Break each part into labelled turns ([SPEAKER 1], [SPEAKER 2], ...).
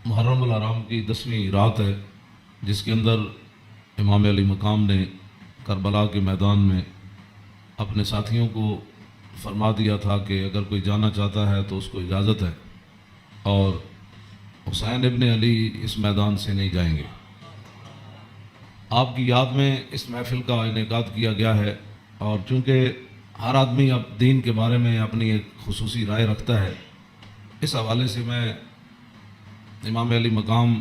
[SPEAKER 1] محرم الحرام کی 10ویں رات ہے، جس کے اندر امام علی مقام نے کربلا کے میدان میں اپنے ساتھیوں کو فرما دیا تھا کہ اگر کوئی جانا چاہتا ہے تو اس کو اجازت ہے، اور حسین ابن علی اس میدان سے نہیں جائیں گے۔ آپ کی یاد میں اس محفل کا انعقاد کیا گیا ہے، اور چونکہ ہر آدمی اب دین کے بارے میں اپنی ایک خصوصی رائے رکھتا ہے، اس حوالے سے میں امام علی مقام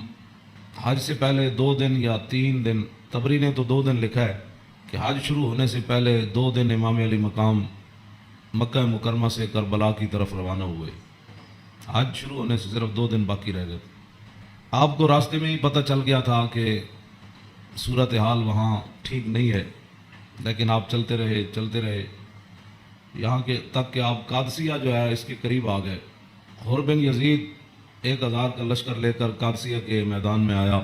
[SPEAKER 1] حج سے پہلے 2 دن یا 3 دن، طبری نے تو 2 دن لکھا ہے کہ حج شروع ہونے سے پہلے 2 دن امام علی مقام مکہ مکرمہ سے کربلا کی طرف روانہ ہوئے۔ حج شروع ہونے سے صرف 2 دن باقی رہ گئے۔ آپ کو راستے میں ہی پتہ چل گیا تھا کہ صورتحال وہاں ٹھیک نہیں ہے، لیکن آپ چلتے رہے یہاں کے تک کہ آپ قادسیہ جو ہے اس کے قریب آ گئے۔ حر بن یزید 1000 کا لشکر لے کر قادسیہ کے میدان میں آیا،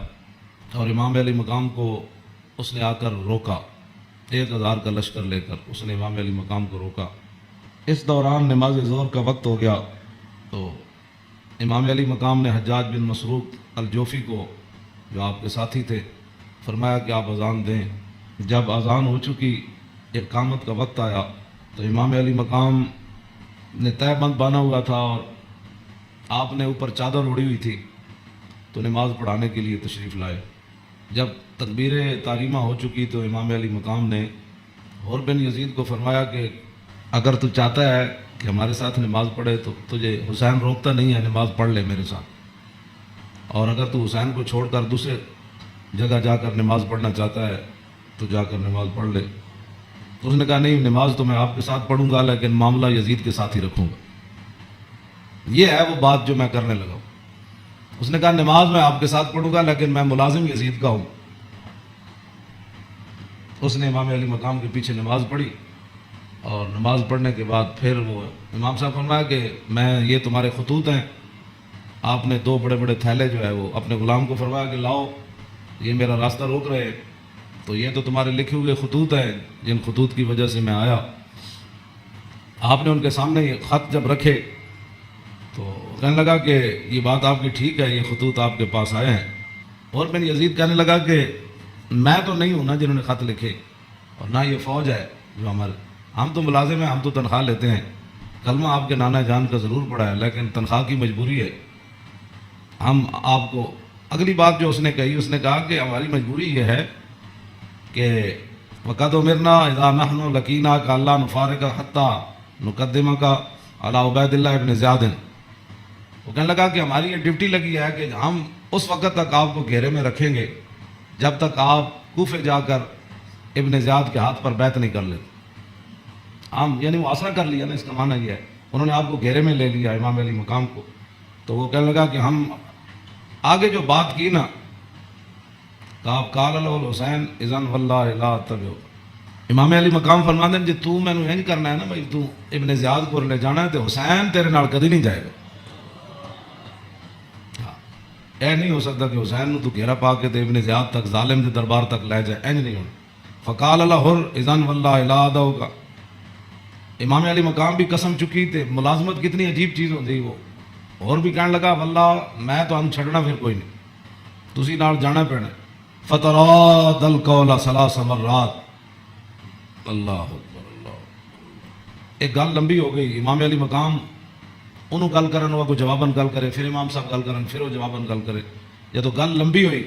[SPEAKER 1] اور امام علی مقام کو اس نے آ کر روکا۔ 1000 کا لشکر لے کر اس نے امام علی مقام کو روکا۔ اس دوران نماز ظہر کا وقت ہو گیا، تو امام علی مقام نے حجاج بن مسروق الجوفی کو، جو آپ کے ساتھی تھے، فرمایا کہ آپ اذان دیں۔ جب اذان ہو چکی، اقامت کا وقت آیا، تو امام علی مقام نے تہہ بند باندھا ہوا تھا اور آپ نے اوپر چادر اڑی ہوئی تھی، تو نماز پڑھانے کے لیے تشریف لائے۔ جب تکبیر تحریمہ ہو چکی تو امام علی مقام نے حر بن یزید کو فرمایا کہ اگر تو چاہتا ہے کہ ہمارے ساتھ نماز پڑھے تو تجھے حسین روکتا نہیں ہے، نماز پڑھ لے میرے ساتھ، اور اگر تو حسین کو چھوڑ کر دوسرے جگہ جا کر نماز پڑھنا چاہتا ہے تو جا کر نماز پڑھ لے۔ تو اس نے کہا نہیں، نماز تو میں آپ کے ساتھ پڑھوں گا، لیکن معاملہ یزید کے ساتھ ہی رکھوں گا۔ یہ ہے وہ بات جو میں کرنے لگا ہوں۔ اس نے کہا نماز میں آپ کے ساتھ پڑھوں گا، لیکن میں ملازم یزید کا ہوں۔ اس نے امام علی مقام کے پیچھے نماز پڑھی، اور نماز پڑھنے کے بعد پھر وہ امام صاحب فرمایا کہ یہ تمہارے خطوط ہیں۔ آپ نے 2 بڑے بڑے تھیلے جو ہے وہ اپنے غلام کو فرمایا کہ لاؤ، یہ میرا راستہ روک رہے ہیں، تو یہ تو تمہارے لکھے ہوئے خطوط ہیں جن خطوط کی وجہ سے میں آیا۔ آپ نے ان کے سامنے یہ خط جب رکھے تو کہنے لگا کہ یہ بات آپ کی ٹھیک ہے، یہ خطوط آپ کے پاس آئے ہیں۔ اور بن یزید کہنے لگا کہ میں تو نہیں ہوں نا جنہوں نے خط لکھے، اور نہ یہ فوج ہے جو ہم تو ملازم ہیں، ہم تو تنخواہ لیتے ہیں۔ کلمہ آپ کے نانا جان کا ضرور پڑا ہے، لیکن تنخواہ کی مجبوری ہے۔ ہم آپ کو اگلی بات جو اس نے کہی، اس نے کہا کہ ہماری مجبوری یہ ہے کہ وقت امرنا اذا نحن لقینا کا اللہ نفارق حتیٰ نقدمہ کا علی عبید اللہ ابن زیاد۔ وہ کہنے لگا کہ ہماری یہ ڈیوٹی لگی ہے کہ ہم اس وقت تک آپ کو گھیرے میں رکھیں گے جب تک آپ کوفے جا کر ابن زیاد کے ہاتھ پر بیعت نہیں کر لیتے۔ ہم یعنی وہ آسرا کر لیا نا، اس کا معنی یہ ہے انہوں نے آپ کو گھیرے میں لے لیا امام علی مقام کو۔ تو وہ کہنے لگا کہ ہم آگے جو بات کی نا، قال له الحسین اذن واللہ لا اتبعو، امام علی مقام فرماتے ہیں جی تو میں نے انج کرنا ہے نا بھائی، تو ابن زیاد کو لے جانا ہے تو حسین تیرے نال کدی نہیں جائے گا۔ اے نہیں ہو سکتا کہ حسین تو گھیرا پا کے تے ابن زیاد تک، ظالم کے دربار تک لے جائے، انج نہیں ہونا۔ فقال له حر اذن واللہ لا ادعوک، امام علی مقام بھی قسم چکی تھے۔ ملازمت کتنی عجیب چیز ہوتی وہ، اور بھی کہنے لگا واللہ میں تو ہم چھڑنا پھر کوئی نہیں، تسی نال جانا پینا۔ فتراد القول 3 مرات، اللہ اکبر اللہ۔ ایک گل لمبی ہو گئی، امام علی مقام انہوں گل کرن ہوا، کوئی جواباً گل کرے، پھر امام صاحب گل کرن، پھر وہ جواباً گل کرے۔ جب تو گل لمبی ہوئی،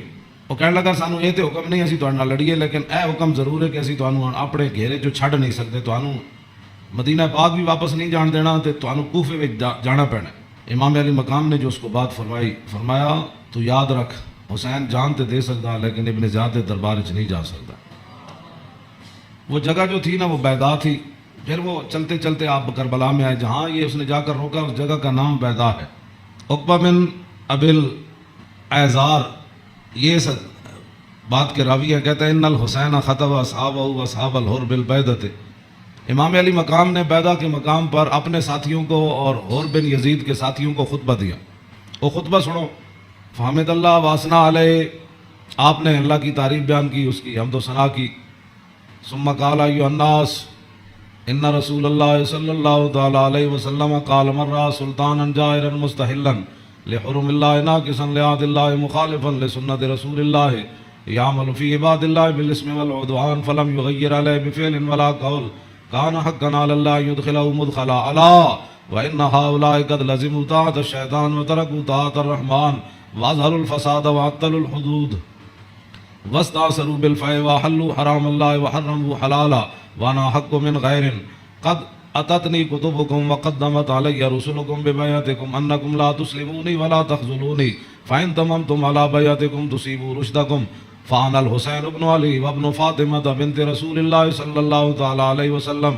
[SPEAKER 1] وہ کہنے لگا سانو یہ تو حکم نہیں اسی تہاڈے نال لڑیے، لیکن اے حکم ضرور ہے کہ اسی تانوں اپنے گھیرے جو چھڈ نہیں سکتے، تانوں مدینہ پاک بھی واپس نہیں جان دینا، تے تانوں کوفے وچ جانا پینا۔ امام علی مقام نے جو اس کو بات فرمائی، فرمایا تو یاد رکھ حسین جان تے دے سکتا، لیکن ابن زیاد دے دربار وچ نہیں جا سکتا۔ وہ جگہ جو تھی نا وہ بیدا تھی۔ پھر وہ چلتے چلتے آپ کربلا میں آئے، جہاں یہ اس نے جا کر روکا، اس جگہ کا نام بیدا ہے۔ عقبہ بن ابل ایزار یہ بات کے راوی ہے، کہتا ہے ان الحسین خطب اصحابہ و اصحاب الحر بالبیدۃ، امام علی مقام نے بیدا کے مقام پر اپنے ساتھیوں کو اور حر بن یزید کے ساتھیوں کو خطبہ دیا۔ وہ خطبہ سنو، فحمد اللہ واسنا علیہ، آپ نے اللہ کی تعریف بیان کی، اس کی حمد و ثنا کی۔ ثم قال ایھا الناس ان رسول اللہ صلی اللہ تعالی علیہ وسلم قال مرہ سلطانا جائرا مستحلا لحرم اللہ ناقصا لعہد اللہ مخالفا لسنت رسول اللہ یعمل فی عباد اللہ بالاسم والعدوان فلم یغیر علیہ بفعل ولا قول کان حقا علی اللہ یدخلہ مدخلا علا وان ہؤلاء قد لزموا طاعۃ الشیطان وترکوا طاعۃ الرحمن واظہروا الفساد وعطلوا الحدود واستأثروا بالفیء وحلوا حرام اللہ وحرموا حلالا وانا حق من غیر قد اتتنی کتبکم وقدمت علی رسلکم ببیعتکم انکم لا تسلمونی ولا تخذلونی فإن تممتم على بیعتکم تصیبوا رشدکم فانا الحسین ابن علی وابن فاطمہ بنت رسول اللہ صلی اللہ تعالی علیہ وسلم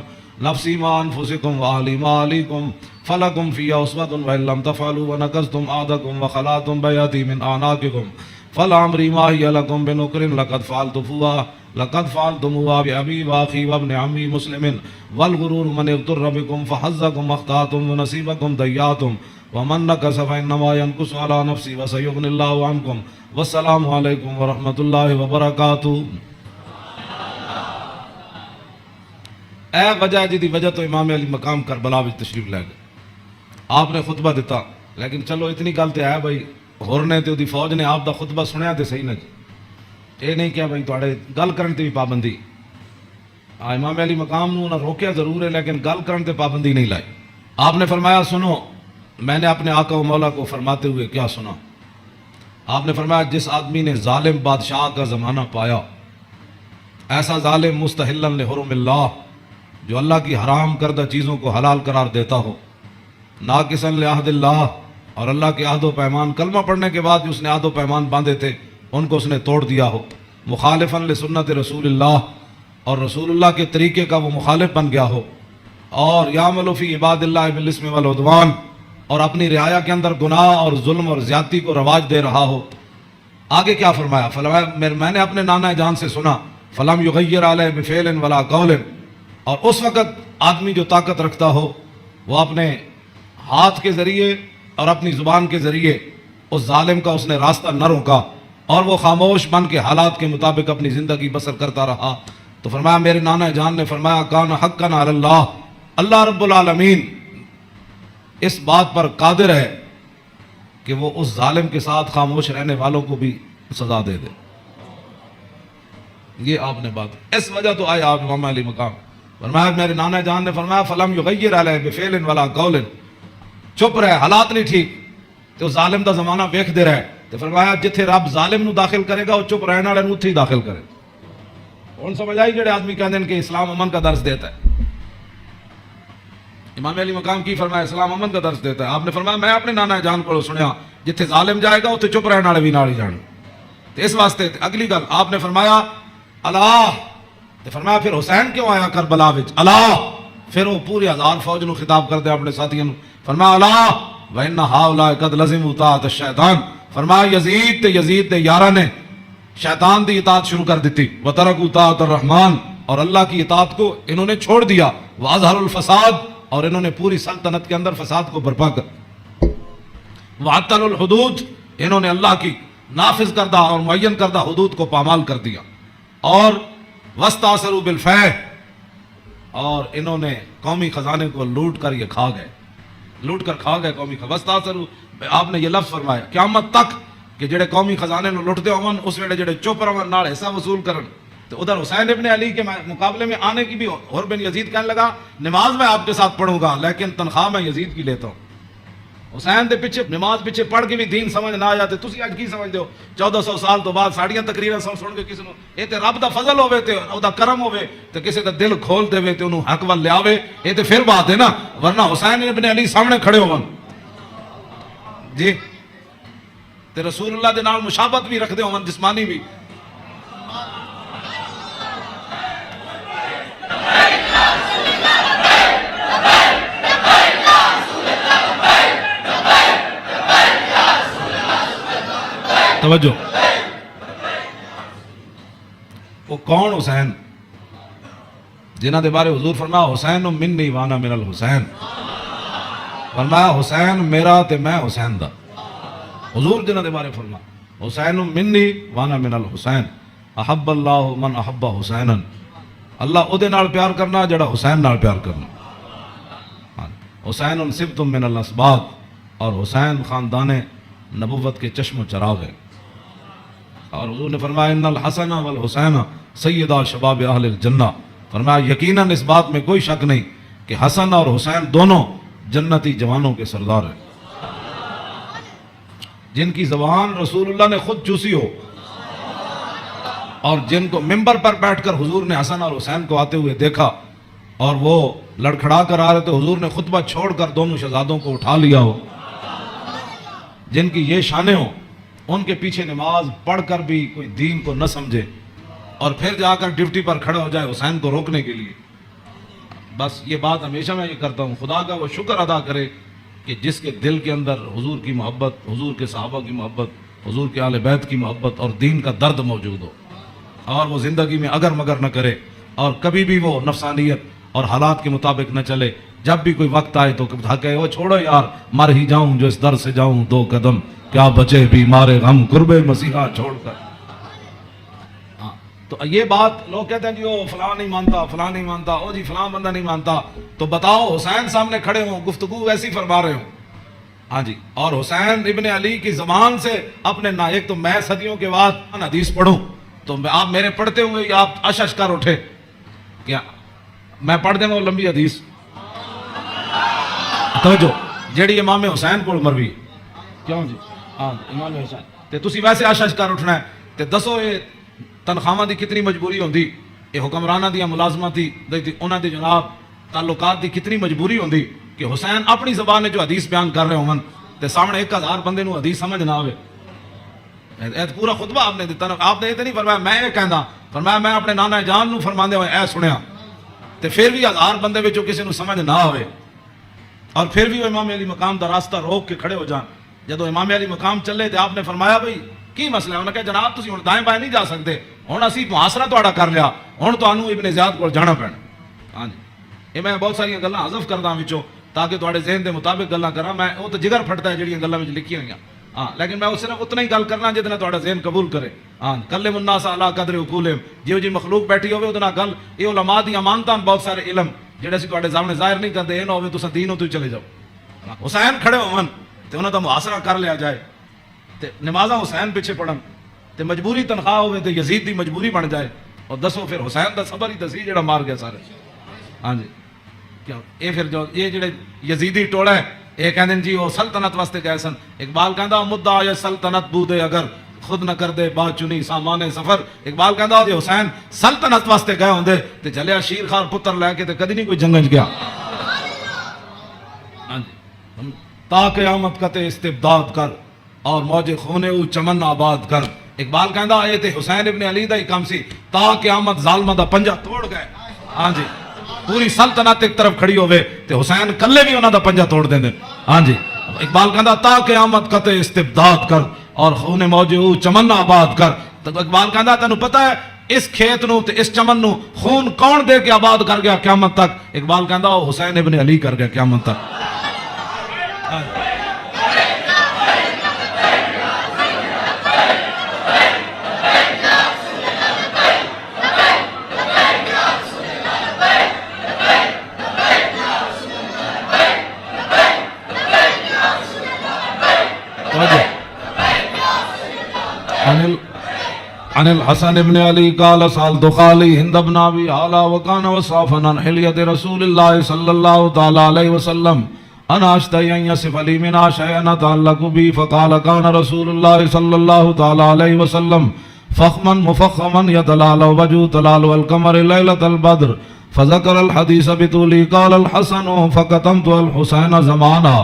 [SPEAKER 1] نفسی ما انفسکم وآلی ما علیکم فلکم فی عصبۃ وإن لم تفعلوا ونقضتم عہدکم وخلعتم بیعتی من اعناقکم فالعمری ما ہی لکم بنکر لقد فعلتموها بأبی واخی وابن عمی مسلم والغرور من اغتر بکم فحظکم اخطأتم ونصیبکم ضیعتم ومن نکس فإنما ينکس على نفسی وسیغنی اللہ عنکم والسلام علیکم ورحمۃ اللہ وبرکاتہ۔ اے وجہ جی دی وجہ تو امام علی مقام کربلا وچ تشریف لے گئے، آپ نے خطبہ دیتا، لیکن چلو اتنی گل تے ہے بھائی ہور نے تے دی فوج نے آپ دا خطبہ سنیا تے صحیح نہ جی، یہ نہیں کیا بھائی تواڈے گل کرن تے بھی پابندی، امام علی مقام نو نہ روکیا ضرور ہے لیکن گل کرن تے پابندی نہیں لائی۔ آپ نے فرمایا سنو، میں نے اپنے آقا و مولا کو فرماتے ہوئے کیا سنا؟ آپ نے فرمایا جس آدمی نے ظالم بادشاہ کا زمانہ پایا، ایسا ظالم مستحلا لحرم اللہ جو اللہ کی حرام کردہ چیزوں کو حلال قرار دیتا ہو، ناقصا لعہد اللہ اور اللہ کے عہد و پیمان، کلمہ پڑھنے کے بعد جو اس نے عہد و پیمان باندھے تھے ان کو اس نے توڑ دیا ہو، مخالفا لسنت رسول اللہ اور رسول اللہ کے طریقے کا وہ مخالف بن گیا ہو، اور یعمل فی عباد اللہ بالاسم والعدوان اور اپنی رعایا کے اندر گناہ اور ظلم اور زیادتی کو رواج دے رہا ہو۔ آگے کیا فرمایا؟ فرمایا میں نے اپنے نانا جان سے سنا فلم یغیر علیہ بفعل ولا قول، اور اس وقت آدمی جو طاقت رکھتا ہو وہ اپنے ہاتھ کے ذریعے اور اپنی زبان کے ذریعے اس ظالم کا اس نے راستہ نہ روکا اور وہ خاموش بن کے حالات کے مطابق اپنی زندگی بسر کرتا رہا، تو فرمایا میرے نانا جان نے فرمایا کان حقا علی اللہ، اللہ رب العالمین اس بات پر قادر ہے کہ وہ اس ظالم کے ساتھ خاموش رہنے والوں کو بھی سزا دے دے۔ یہ آپ نے بات، اس وجہ تو آئے آپ امام علی مقام، فرمایا میرے نانا جان نے فرمایا فلم یغیر علیہ بفعل ولا قول، چپ رہے، حالات نہیں ٹھیک تو ظالم دا زمانہ ویکھ دے رہے، تو فرمایا جتھے رب ظالم نو داخل کرے گا وہ چپ رہنے والے نو اتھے ہی داخل کرے۔ ہن سمجھ آئی جڑے آدمی کہندے ہیں کہ اسلام امن کا درس دیتا ہے، امام علی مقام کی فرمایا اسلام امن کا درس دیتا ہے، آپ نے فرمایا میں اپنے نانا جان کو سنیا جتھے ظالم جائے گا اتھے چپ رہنے والے بھی نال ہی جان، تو اس واسطے اگلی گل آپ نے فرمایا اللہ، تو فرمایا پھر حسین کیوں آیا کربلا وچ اللہ، پھر وہ پوری ہزار فوج نو خطاب کر دے اپنے ساتھیوں، فرمایا اللہ وَإِنَّ هَؤُلَاءِ قَدْ لَزِمُوا طَاعَةَ الشَّيْطَانِ، فرمایا یزید تے یارہ نے شیطان دی اطاعت شروع کر دیتی، وَتَرَكُوا طَاعَةَ الرَّحْمَنِ اور اللہ کی اطاعت کو انہوں نے چھوڑ دیا، وَأَظْهَرُوا الْفَسَادَ اور انہوں نے پوری سلطنت کے اندر فساد کو برپا کر، وَعَطَّلُوا الْحُدُودَ انہوں نے اللہ کی نافذ کردہ اور معین کردہ حدود کو پامال کر دیا، اور وَاسْتَأْثَرُوا بِالْفَیْءِ اور انہوں نے قومی خزانے کو لوٹ کر یہ کھا گئے، لوٹ کر کھا گئے قومی خزانے۔ وَاسْتَأْثَرُوا آپ نے یہ لفظ فرمایا قیامت تک کہ جڑے قومی خزانے نو لٹتے ہون اس ویلے جڑے چپ رہن نال حصہ وصول کرن، تو ادھر حسین ابن علی کے مقابلے میں آنے کی بھی، اور بن یزید کہنے لگا نماز میں آپ کے ساتھ پڑھوں گا لیکن تنخواہ میں یزید کی لیتا ہوں۔ حسین دے پیچھے نماز پیچھے پڑھ کے بھی دین سمجھ نہ آ جاتے، تسی اج کی سمجھ دو 1400 سال تو بعد ساڑیاں تقریراں سن کے کسی نو اے تے رب دا فضل ہوے تے او دا کرم ہوے تے کسی دا دل کھول دے تے انہوں حق ول لیاوے، اے تے پھر بات ہے نا، ورنہ حسین ابن علی سامنے کھڑے ہون جی تے رسول اللہ دے نال مشابہت بھی رکھدے ہون جسمانی بھی۔ توجہ، وہ کون حسین جنہ دے بارے حضور فرمایا حسین منی وانا من الحسین، فرمایا حسین میرا تے میں حسین دا، حضور جنہ دے بارے فرمایا حسین منی وانا من الحسین، احب اللہ من احب حسینا، اللہ او دے نال پیار کرنا جڑا حسین نال پیار کرنا، حسین صبت من الاسباط اور حسین خاندان نبوت کے چشم و چراغ ہیں۔ اور حضور نے فرمایا ان الحسن والحسین سیدا شباب اہل الجنہ، فرمایا یقیناً اس بات میں کوئی شک نہیں کہ حسن اور حسین دونوں جنتی جوانوں کے سردار ہیں، جن کی زبان رسول اللہ نے خود چوسی ہو، اور جن کو ممبر پر بیٹھ کر حضور نے حسن اور حسین کو آتے ہوئے دیکھا اور وہ لڑکھڑا کر آ رہے تھے، حضور نے خطبہ چھوڑ کر دونوں شہزادوں کو اٹھا لیا ہو، جن کی یہ شانیں ہوں، ان کے پیچھے نماز پڑھ کر بھی کوئی دین کو نہ سمجھے اور پھر جا کر ڈیوٹی پر کھڑا ہو جائے حسین کو روکنے کے لیے۔ بس یہ بات ہمیشہ میں یہ کرتا ہوں، خدا کا وہ شکر ادا کرے کہ جس کے دل کے اندر حضور کی محبت، حضور کے صحابہ کی محبت، حضور کے اہل بیت کی محبت اور دین کا درد موجود ہو، اور وہ زندگی میں اگر مگر نہ کرے اور کبھی بھی وہ نفسانیت اور حالات کے مطابق نہ چلے۔ جب بھی کوئی وقت آئے تو کہے وہ چھوڑو یار، مر ہی جاؤں جو اس در سے جاؤں دو قدم، کیا بچے بھی مارے غم قرب مسیحا چھوڑ کر۔ ہاں تو یہ بات لوگ کہتے ہیں جی وہ فلاں نہیں مانتا، فلاں نہیں مانتا، او جی فلاں بندہ نہیں مانتا، تو بتاؤ حسین سامنے کھڑے ہوں گفتگو ویسی فرما رہے ہوں، ہاں جی، اور حسین ابن علی کی زبان سے اپنے ایک تو میں صدیوں کے بعد حدیث پڑھوں تو آپ میرے پڑھتے ہوئے آپ اشش کر اٹھے، کیا میں پڑھ دیں گا وہ لمبی حدیث توجہ جیڑی امام حسین کو مروی کیوں جی، ہاں امام حسین تے تسی ویسے اشش کر اٹھنا ہے تے دسو یہ تنخواہاں دی کتنی مجبوری ہوندی، یہ حکمرانہ دی ملازمت دی انہاں دی جناب تعلقات دی کتنی مجبوری ہوندی کہ حسین اپنی زبان میں جو حدیث بیان کر رہے ہوں تے سامنے 1000 بندے نو حدیث سمجھ نہ آوے۔ پورا خطبہ آپ نے دیتا، آپ نے یہ تو نہیں فرمایا میں یہ کہندا، فرمایا میں اپنے نانا جان نو فرماندے ہوئے اے سنیا، تے پھر بھی 1000 بندے وچوں کسی نو سمجھ نہ آوے اور پھر بھی وہ امام علی مقام دا راستہ روک کے کھڑے ہو جان۔ جدو امام علی مقام چلے تے آپ نے فرمایا بھئی کی مسئلہ ہے؟ انہوں نے کہا جناب تسی ہن دائیں بائیں نہیں جا سکتے، ہن اسی محاصرہ تہاڈا کر لیا، ہن تانوں ابن زیاد کول جانا پینا۔ ہاں جی، یہ میں بہت ساری گلاں حذف کردا وچوں تاکہ تہاڈے ذہن دے مطابق گلاں کراں، میں وہ تو جگر پھٹدا ہے جڑیاں گلاں وچ لکھی ہوئیاں، ہاں لیکن میں صرف اتنا ہی گل کرنا جتنا تہاڈا ذہن قبول کرے۔ ہاں کلم الناس علی قدر عقولہم، جیو جی مخلوق بیٹھی ہوے اودے نال گل، یہ علماء دی امانتاں بہت سارے علم جڑے اسی تہاڈے سامنے ظاہر نہیں کردے، یہ نہ ہوے تساں دین تو چلے جاؤ۔ حسین کھڑے ہون تے انہاں دا محاصرہ کر لیا جائے تے نمازاں حسین پیچھے پڑھن تے مجبوری تنخواہ ہوے تے یزید دی مجبوری بن جائے، اور دسو پھر حسین دا صبر ہی دسی جڑا مار گیا سارے۔ ہاں جی کیا یہ پھر جو یہ جڑے یزیدی ٹولا ہے یہ کہندے جی وہ سلطنت واسطے گئے سن، اقبال کہندا مدعا یہ سلطنت بودے اگر خود نہ کر دے با چنی سامان سفر۔ اقبال کہندا جی حسین سلطنت واسطے گئے ہوندے تے چلیا شیر خار پتر لے کے تے کدی نہیں کوئی جنگ وچ گیا۔ ہاں جی تا قیامت کا تے استبداد کر اور موج خونے او چمن آباد کر۔ اقبال کہندا اے تے حسین ابن علی دا ہی کام سی، تا قیامت ظالماں دا پنجہ توڑ گئے۔ ہاں جی پوری سلطنت ایک طرف کھڑی ہوئے تے حسین کلے بھی انہاں دا پنجہ توڑ دیں دے۔ ہاں جی اقبال کہندا تا قیامت کا تے استبداد کر اور خونے موج او چمن آباد کر۔ تو اقبال کہندا تینوں پتہ ہے اس کھیت نو تے اس چمن نو خون کون دے کے آباد کر گیا قیامت تک؟ اقبال کہندا وہ حسین ابن علی کر گیا قیامت تک۔ عن الحسن ابن علی قال سألت خالی ہند بن ابی حالہ وکان وصافا عن حلیت رسول اللہ صلی اللہ تعالی علیہ وسلم انا اشتہی ان یصف لی منہا شیئا اتعلق بی فقال کان رسول اللہ صلی اللہ تعالی علیہ وسلم فخما مفخما یتلال وجو تلال والقمر لیلۃ البدر فذكر الحديث بطولی قال الحسن فقتمت الحسین زمانا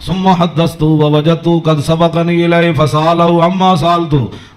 [SPEAKER 1] ثم حدثت ووجدت قد سبقني إليه فسأله عما سألت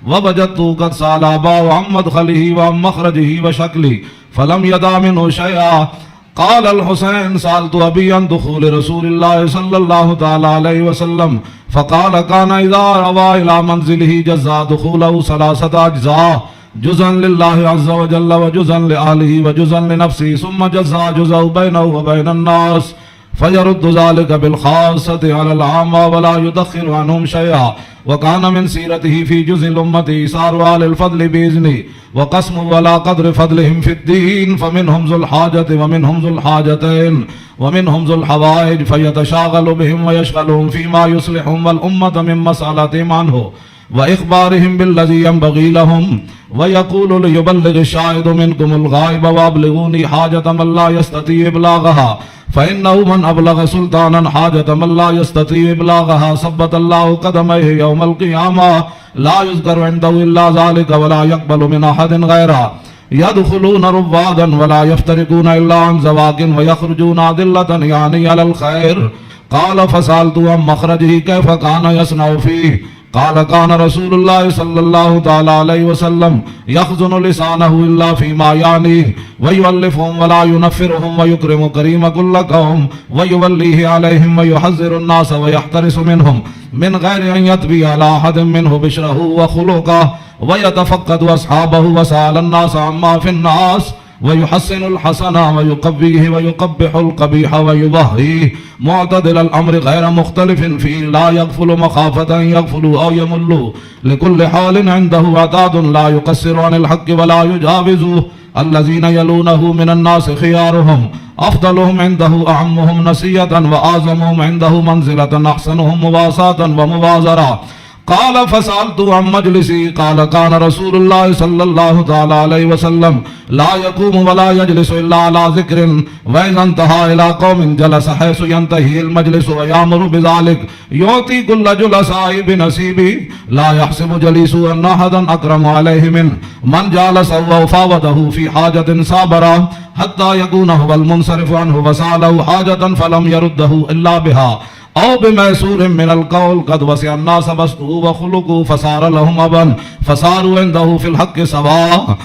[SPEAKER 1] ووجدت قد سأل أباه عن مدخله وعن مخرجه وشكله فلم يدع منه شيئا قال الحسين سألت أبي عن دخول رسول الله صلى الله تعالى عليه وسلم فقال كان إذا روى إلى منزله جزا دخوله 3 أجزاء جزءا لله عز وجل وجزءا لأهله وجزءا لنفسه ثم جزا جزء بينه وبين الناس فيرد ذلك بالخاصة على العامة ولا يدخر عنهم شيئا. وكان من سيرته في جزء الأمة إيثار أهل الفضل بإذنه وقسم ولا قدر فضلهم في الدين، فمنهم ذو الحاجة ومنهم ذو الحاجتين ومنهم ذو الحوائج، فيتشاغل بهم ويشغلهم فيما يصلحهم والأمة من مسألتهم عنه وإخبارهم بالذي ينبغي لهم. ويقول ليبلغ الشاهد منكم الغائب وأبلغوني حاجة من لا يستطيع إبلاغها، فإنه من أبلغ سلطانا حاجة من لا يستطيع إبلاغها ثبت الله قدميه يوم القيامة، لا يذكر عنده إلا ذلك ولا يقبل من أحد غيره. يدخلون روادا ولا يفترقون إلا عن زواج ويخرجون أدلة يعني على الخير. قال فسألت عن مخرجه كيف كان يصنع فيه، قال كان رسول الله صلى الله تعالى عليه وسلم يخزن لسانه إلا فيما يعنيه ويؤلفهم ولا ينفرهم ويكرم كريم كل قوم ويوليه عليهم ويحذر الناس ويحترس منهم من غير أن يتبي على أحد منه بشره وخلقه ويتفقد أصحابه وسأل الناس عما في الناس ويحسن الحسن ويقبيه ويقبح القبيح ويضهيه معتدل الأمر غير مختلف فيه، لا يغفل مخافة أن يغفلوا أو يملوا، لكل حال عنده عتاد لا يقصر عن الحق ولا يجاوزه. الذين يلونه من الناس خيارهم، أفضلهم عنده أعمهم نسية وأعظمهم عنده منزلة أحسنهم مواساة ومبازرة. قال فسألت عن مجلسي، قال كان رسول الله صلى الله تعالى عليه وسلم لا يقوم ولا يجلس إلا على ذكر، وإذا انتهى إلى قوم جلس حيث ينتهي المجلس ويأمر بذلك، يعطي كل جلساء بنصيبه، لا يحسب جليسه أن أحدا أكرم عليه منه، من جالسه وفاوضه في حاجة صابرا حتى يكون هو المنصرف عنه وسأله حاجة فلم يرده إلا بها أو بميسور من القول قد وسع الناس بسطه وخلقه فصار لهم أبا فصاروا عنده في الحق سواء.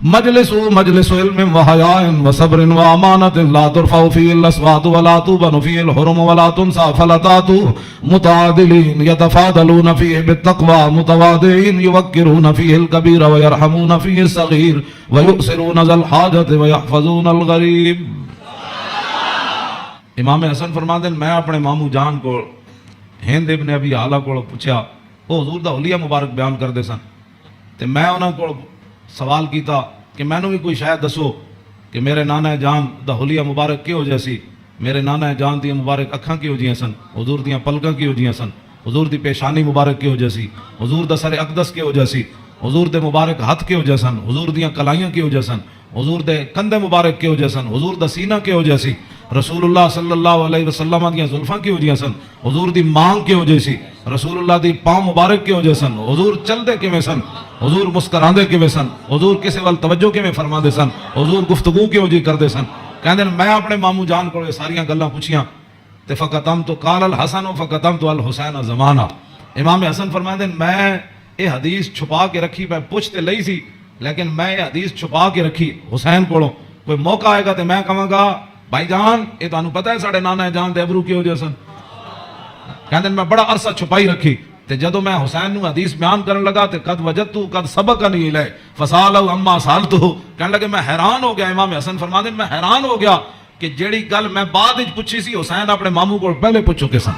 [SPEAKER 1] مجلس علم وحياء وصبر وأمانة لا ترفع فيه الأصوات ولا توبن فيه الحرم ولا تنسى فلتات، متعادلين يتفاضلون فيه بالتقوى، متواضعين يوقرون فيه الكبير ويرحمون فيه الصغير ويؤسرون ذا الحاجة ويحفظون الغریب. امام حسن فرماتے ہیں میں اپنے مامو جان کو ہند ابن ابی حالہ کو پوچھا، وہ حضور دا حلیہ مبارک بیان کردے سن، تے میں انہاں کو سوال کیتا کہ میں نو بھی کوئی شاید دسو کہ میرے نانا جان دا حلیہ مبارک کیوں جیسی، میرے نانا جان دی مبارک اکھاں کیوں جیاں سن، حضور دیاں پلکاں کیوں جیاں سن، حضور دی پیشانی مبارک کیوں جیسی، حضور دا سر اقدس کیوں جیسی، حضور دے مبارک ہاتھ کیوں جیسن، حضور دیاں کلائیاں کیوں جیسن، حضور دے کندھے مبارک کیوں جیسن، حضور دا سینہ کیوں جیسی، رسول اللہ صلی اللہ علیہ وسلم دیاں زلفاں کیوں جیاں سن، حضور دی مانگ کیوں جیسی، رسول اللہ دی پاؤں مبارک کیوں جیسن، حضور چلدے کیویں سن، حضور مسکراندے کیویں سن، حضور کسے ول توجہ کیویں فرماندے سن، حضور گفتگو کیوں جی کردے سن. کہندے میں اپنے ماموں جان کو ساریاں گلاں پوچھیاں تے فقطم تو قال الحسن فقطم تو الحسین زمانہ. امام حسن فرماندے میں یہ حدیث چھپا کے رکھی، میں پوچھ تے لئی سی لیکن میں یہ حدیث چھپا کے رکھی حسین کولوں. کوئی موقع آئے گا تے میں کہاں گا بھائی جان یہ تانوں پتہ ہے ساڈے نانا جان دے ابرو کیوں جیسن. کہندے میں بڑا عرصہ چھپائی رکھی تے جدوں میں حسین نو حدیث بیان کرن لگا تے قد وجدتو قد سبقنی الیہ فسالہ اما سالتو. کہنے لگے میں حیران ہو گیا. امام حسن فرماتے ہیں میں حیران ہو گیا کہ جیڑی گل میں بعد وچ پوچھی سی حسین اپنے ماموں کو پہلے پوچھ چکے سن.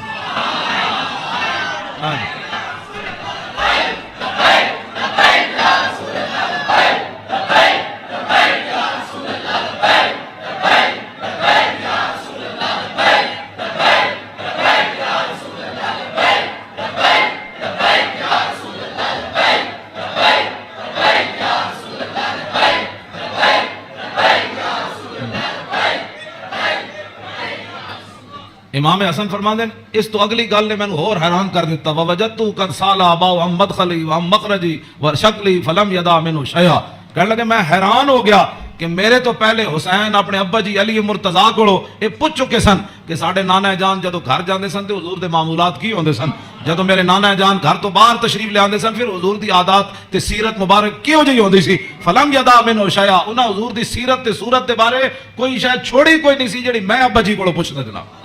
[SPEAKER 1] امام حسن فرماتے ہیں اس تو اگلی گل نے میں نے اور حیران کر دیتا. وَوَجَدْتُ قَدْ سَالَ أَبَاهُ عَن مَدْخَلِي وَعَن مَخْرَجِي وَشَكْلِي فَلَمْ يَدَعْ مِنْهُ شَيْئًا. کہنے لگے میں حیران ہو گیا کہ میرے تو پہلے حسین اپنے ابا جی علی مرتضیٰ کو یہ پوچھ چکے سن کہ ساڈے نانا جان جدو گھر جاندے سن تے حضور دے معمولات کی ہوندے سن، جدو میرے نانا جان گھر تو باہر تشریف لے آندے سن پھر حضور دی عادات تے سیرت مبارک کیوں جی ہوندی سی. فلم یدا منو شیا، انہاں حضور دی سیرت تے صورت دے بارے کوئی شاید چھوڑی کوئی نہیں سی جڑی میں ابا جی کو پوچھدا. جناب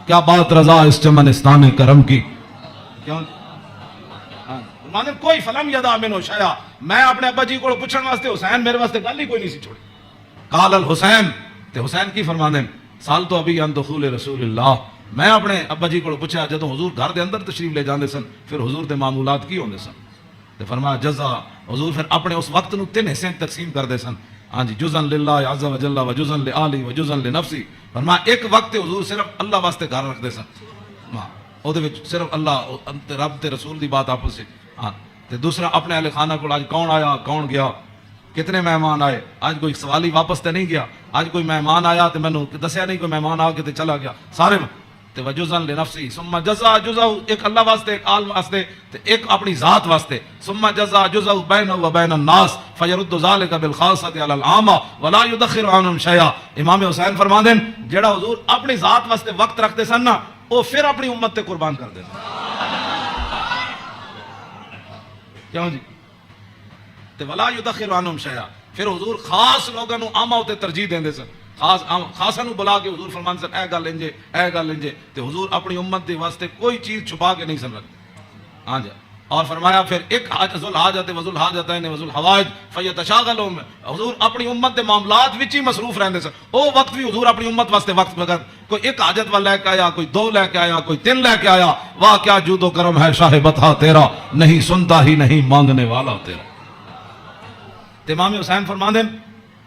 [SPEAKER 1] کیا بات رضا اس چمنستان کرم کی. کیوں کوئی فلم یدا منو شیا، میں اپنے ابا جی کو پوچھن واسطے حسین میرے واسطے گل ہی کوئی نہیں سی چھوڑی. قال الحسین تے حسین کی فرماندے سال تو ابھی ان دخول رسول اللہ. میں اپنے ابا جی کو پوچھا جدوں حضور گھر دے اندر تشریف لے جاندے سن پھر حضور دے معمولات کی ہوندے سن؟ تے فرمایا جزا. حضور پھر اپنے اس وقت نو 3 حصے تقسیم کردے سن. ہاں جی، جزن للہ عز و جل و جزن لآلی و جزن لنفسی. فرمایا ایک وقت حضور صرف اللہ واسطے گھر رکھدے سن، او دے وچ صرف اللہ تے رب تے رسول دی بات آپس وچ. ہاں تے دوسرا اپنے اہل خانہ کو آج کون آیا کون گیا، کتنے مہمان آئے. آج کوئی سوالی واپس تے نہیں گیا. آج کوئی مہمان آیا تے مینوں دسیا نہیں، کوئی مہمان آ کے تے چلا گیا سارے. تے وجزن لنفسی ثم جزا جزا، ایک اللہ واسطے، ایک آل واسطے، تے ایک اپنی ذات واسطے. ثم جزا جزا بینہ و بین الناس فیرد ذلک بالخاصۃ علی العامہ ولا یدخر عنہم شیئا. امام حسین فرماندے جڑا حضور اپنی ذات واسطے وقت رکھتے سن نا، وہ پھر اپنی امت تے قربان کر دے. کیوں جی؟ تے ولا یدخر عنہم شیئا. پھر حضور خاص لوگاں نو عامہ تے ترجیح دیندے سن. خاصا نو بلا کے حضور فرمان سن اے گل انجے اے گل انجے. تے حضور اپنی امت دے واسطے کوئی چیز چھپا کے نہیں سن رکھتے. ہاں جی. اور فرمایا پھر ایک ذل حاجت وذل حاجتین وذل حوائج فیتشاغلون. حضور اپنی امت دے معاملات وچ ہی مصروف رہندے سن. او وقت بھی حضور اپنی امت واسطے وقت وقت کوئی ایک حاجت والا لے کے آیا، کوئی 2 لے کے آیا، کوئی 3 لے کے آیا. واہ کیا جود و کرم ہے شاہ بتا تیرا، نہیں سنتا ہی نہیں مانگنے والا تیرا. تے امام حسین فرماندے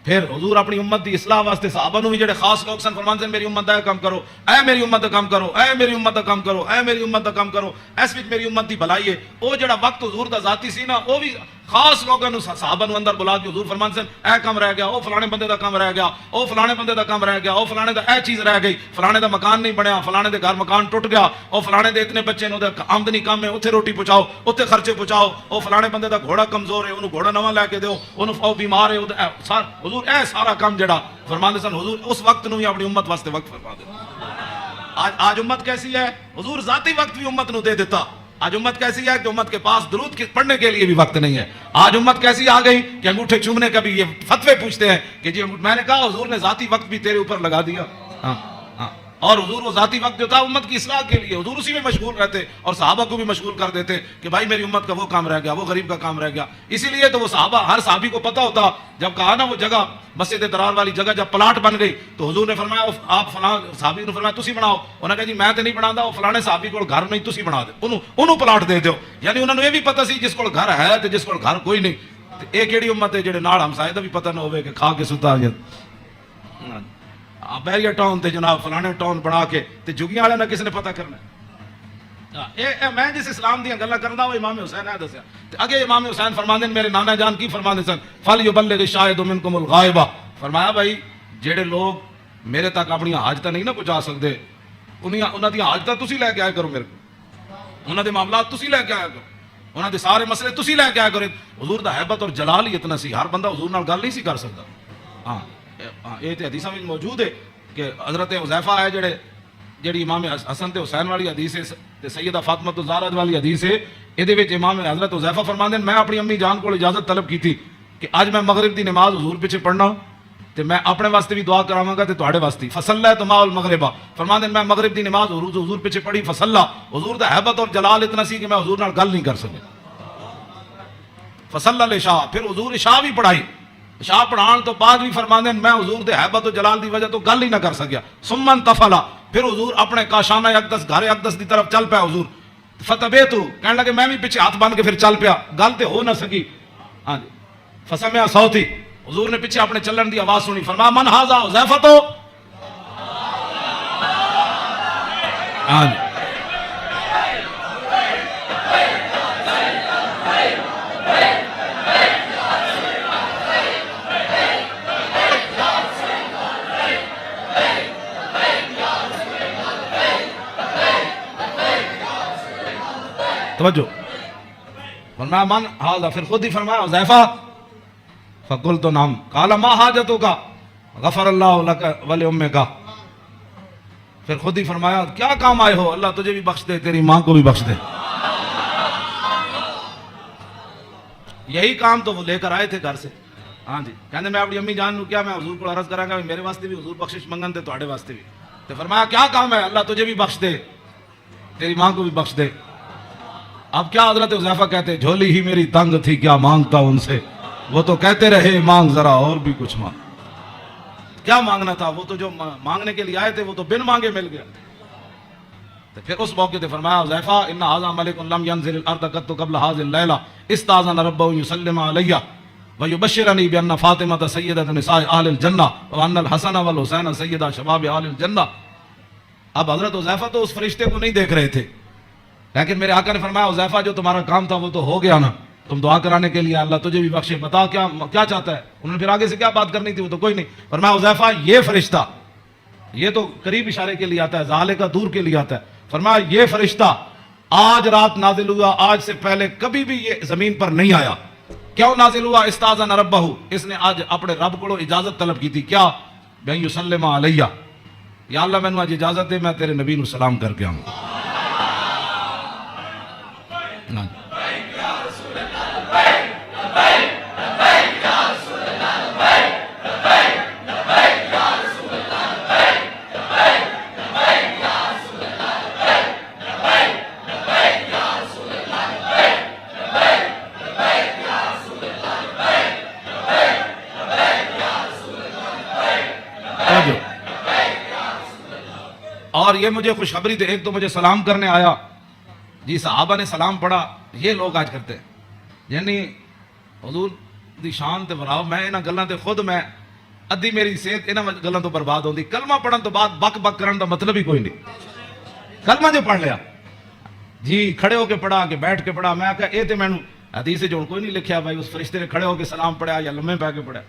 [SPEAKER 1] پھر حضور اپنی امت دی اصلاح واسطے صحابہ نو بھی جڑے خاص لوگ سن فرماندے میری امت دا کام کرو، اے میری امت دا کام کرو، اے میری امت دا کام کرو، اے میری امت دا کام کرو. اس وچ میری امت دی بھلائی ہے. او جڑا وقت حضور دا ذاتی سی نا، او بھی خاص لوگاں نو صحابہ نو اندر بلا کے حضور فرمان سن اے کام رہ گیا، او فلانے بندے دا کام رہ گیا، او فلانے بندے دا کام رہ گیا، او فلانے دا اے چیز رہ گئی، فلانے دا مکان نہیں بنیا، فلانے دے گھر مکان ٹوٹ گیا، او فلانے دے اتنے بچے نو آمدنی کم ہے، اوتھے روٹی پہنچاؤ، اوتھے خرچے پہنچاؤ، او فلانے بندے دا گھوڑا کمزور ہے، اونوں گھوڑا نواں لے کے دیو، اونوں او بیمار ہے. حضور اے سارا کام جڑا فرماندے سن حضور اس وقت نو ہی اپنی امت واسطے وقت فرما دے. آج امت کیسی ہے؟ حضور ذاتی وقت بھی امت نو دے دیتا. آج امت کیسی ہے کہ امت کے پاس درود پڑھنے کے لیے بھی وقت نہیں ہے. آج امت کیسی آ گئی کہ انگوٹھے چومنے کا بھی یہ فتوے پوچھتے ہیں کہ جی میں نے کہا حضور نے ذاتی وقت بھی تیرے اوپر لگا دیا. ہاں ہاں. اور حضور وہ ذاتی وقت جو تھا امت کی اصلاح کے لیے حضور اسی میں مشغول رہتے اور صحابہ کو بھی مشغول کر دیتے کہ بھائی میری امت کا وہ کام رہ گیا، وہ غریب کا کام رہ گیا. اسی لیے تو وہ صحابہ، ہر صحابی کو پتہ ہوتا جب کہا نا وہ جگہ مسجد درار والی جگہ جب پلاٹ بن گئی تو حضور نے فرمایا آپ فلاں صحابی نے فرمایا تسی بناؤ. انہوں نے کہا جی میں تو نہیں بناتا، وہ فلانے صحابی کو گھر نہیں تسی بنا دے، انہوں پلاٹ دے دیو. یعنی انہوں نے یہ بھی پتہ سی جس کو گھر ہے تو جس کو گھر کوئی نہیں. یہ کیڑی امت ہے جہے نال ہمسائے کا بھی پتہ نہ ہوئے کہ کھا کے ستا بیریا ٹاؤن تے جناب فلانے ٹاؤن بنا کے تے جگیاں والے نہ کسی نے پتہ کرنا. میں جس اسلام دیا گلا کرنا وہ امام حسین ہے دسیا. اگے امام حسین فرماندے میرے نانا جان کی فرماندے سن فلیبلغ الشاہد منکم الغائبہ. فرمایا بھائی جڑے لوگ میرے تک اپنی حاجتاں نہیں نہ پہنچا سکتے انہاں دی حاجتاں تسی لے کے آیا کرو، میرے انہاں دے معاملات تسی لے کے آیا کرو، انہاں دے سارے مسئلے تسی لے کے آیا کرو. حضور دا ہیبت اور جلال ہی اتنا سی، ہر بندہ حضور نال گل نہیں سی کر سکتا. ہاں یہ تو حدیثاں میں موجود ہے کہ حضرت حذیفہ ہے جڑی امام حسن تے حسین والی حدیث ہے تے سیدہ فاطمہ الزہرا والی حدیث ہے. یہ وچ امام حضرت حذیفہ فرماندے میں اپنی امی جان کو اجازت طلب کی تھی کہ اج میں مغرب دی نماز حضور پیچھے پڑھنا تے میں اپنے واسطے بھی دعا کراواں گا تے تواڈے واسطے. فصلیت مع المغرب. فرماندے میں مغرب دی نماز حضور پیچھے پڑھی. فصلا حضور دا ہیبت اور جلال اتنا سی کہ میں حضور نال گل نہیں کر سکیا. فصلی العشاء پھر حضور عشاء بھی پڑھائی. عشاء پڑھان تو بعد بھی فرماندے میں حضور دے ہیبت و جلال دی وجہ تو گل ہی نہ کر سکیا. ثم انتفلا پھر حضور اپنے کاشانہ اقدس گھر اقدس دی طرف چل پیا. حضور فتبیتو کہنے لگے میں بھی پیچھے ہاتھ باندھ کے پھر چل پیا، گل تے ہو نہ سکی. ہاں جی. فسمع صوتی حضور نے پیچھے اپنے چلن دی آواز سنی. فرمایا من ھذا حذیفہ. ہاں جی. توجہ. فرمایا من ھذا پھر خود ہی فرمایا حذیفہ. فقلت نعم. قال ما حاجتک غفر اللہ لک ولامک. پھر خود ہی فرمایا کیا کام آئے ہو، اللہ تجھے بھی بخش دے تیری ماں کو بھی بخش دے. یہی کام تو وہ لے کر آئے تھے گھر سے. ہاں جی. کہنے میں اپنی امی جان نو کیا میں حضور کو عرض کراں گا میرے واسطے بھی حضور بخشش منگن تے تواڈے واسطے بھی. تے فرمایا کیا کام ہے، اللہ تجھے بھی بخش دے تیری ماں کو بھی بخش دے. اب کیا حضرت حذیفہ کہتے جھولی ہی میری تنگ تھی کیا مانگتا ان سے، وہ تو کہتے رہے مانگ ذرا اور بھی کچھ مانگ. کیا مانگنا تھا؟ وہ تو جو مانگنے کے لیے آئے تھے وہ تو بن مانگے مل گیا. تو پھر اس موقع پہ فرمایا حذیفہ ان ھذا ملک لم ينزل الارض قط قبل هذه الليله استاذن ربه يسلم علي ويبشرني بان فاطمه سيده نساء اهل الجنه وان الحسن والحسين سيدا شباب اهل الجنه. اب حضرت حذیفہ تو اس فرشتے کو نہیں دیکھ رہے تھے، لیکن میرے آقا نے فرمایا حذیفہ جو تمہارا کام تھا وہ تو ہو گیا نا، تم دعا کرانے کے لیے اللہ تجھے بھی بخشے، بتا کیا چاہتا ہے. انہوں نے پھر آگے سے کیا بات کرنی تھی وہ تو کوئی نہیں. فرمایا حذیفہ یہ فرشتہ، یہ تو قریب اشارے کے لیے آتا ہے، ظالے کا دور کے لیے آتا ہے. فرمایا یہ فرشتہ آج رات نازل ہوا، آج سے پہلے کبھی بھی یہ زمین پر نہیں آیا. کیوں نازل ہوا؟ استاذن ربہ، اس نے آج اپنے رب کو اجازت طلب کی تھی. کیا؟ بین یسلم علیہ، یا اللہ میں نے آج اجازت دے میں تیرے نبی کو سلام کر کے آؤں. اور یہ مجھے خوشخبری تھی، ایک تو مجھے سلام کرنے آیا، جی صحابہ نے سلام پڑھا. یہ لوگ آج کرتے ہیں، یعنی حضور دی شان تے براو میں انہاں گلاں تے خود میں ادھی میری صحت انہاں گلاں تو برباد ہوندی. کلمہ پڑھن تو بعد بک بک کرن دا مطلب ہی کوئی نہیں. کلمہ جو پڑھ لیا جی کھڑے ہو کے پڑھا کہ بیٹھ کے پڑھا، میں کہا اے تے مینوں حدیث جو کوئی نہیں لکھیا بھائی اس فرشتے نے کھڑے ہو کے سلام پڑھا یا لمے پہ کے پڑھا.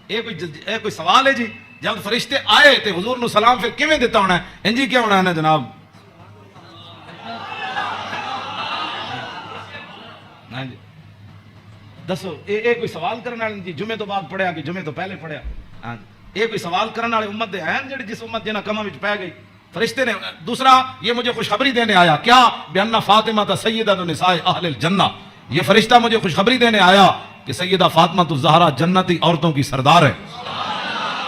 [SPEAKER 1] اے کوئی سوال ہے جی؟ جب فرشتے آئے تے حضور نو سلام پھر کیویں دیتا ہونا ہے؟ انجی کیا ہونا ہے نا جناب. ہاں جی دسو اے کوئی سوال کرنے والے جی جمعے تو بعد پڑھیا کہ جمعے تو پہلے پڑھیا؟ ہاں اے کوئی سوال کرنے والے امت دے ہیں جڑی جس امت جنہاں کماں وچ پے گئی. فرشتے نے دوسرا یہ مجھے خوشخبری دینے آیا. کیا؟ بأن فاطمہ سیدۃ نساء اہل الجنہ. یہ فرشتہ مجھے خوشخبری دینے آیا کہ سیدہ فاطمہ الزہرا جنتی عورتوں کی سردار ہے.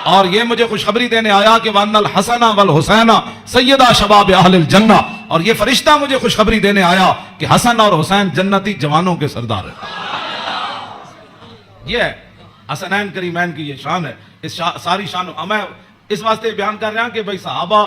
[SPEAKER 1] اور یہ مجھے خوشخبری دینے آیا کہ وَأَنَّ الْحَسَنَ وَالْحُسَيْنَ سَيِّدَا شَبَابِ أَهْلِ الْجَنَّةِ. اور یہ فرشتہ مجھے خوشخبری دینے آیا کہ حسن اور حسین جنتی جوانوں کے سردار ہیں. یہ ہے حسنین کریمین کی یہ شان ہے. اس ساری شان میں اس واسطے بیان کر رہا ہوں کہ بھائی صحابہ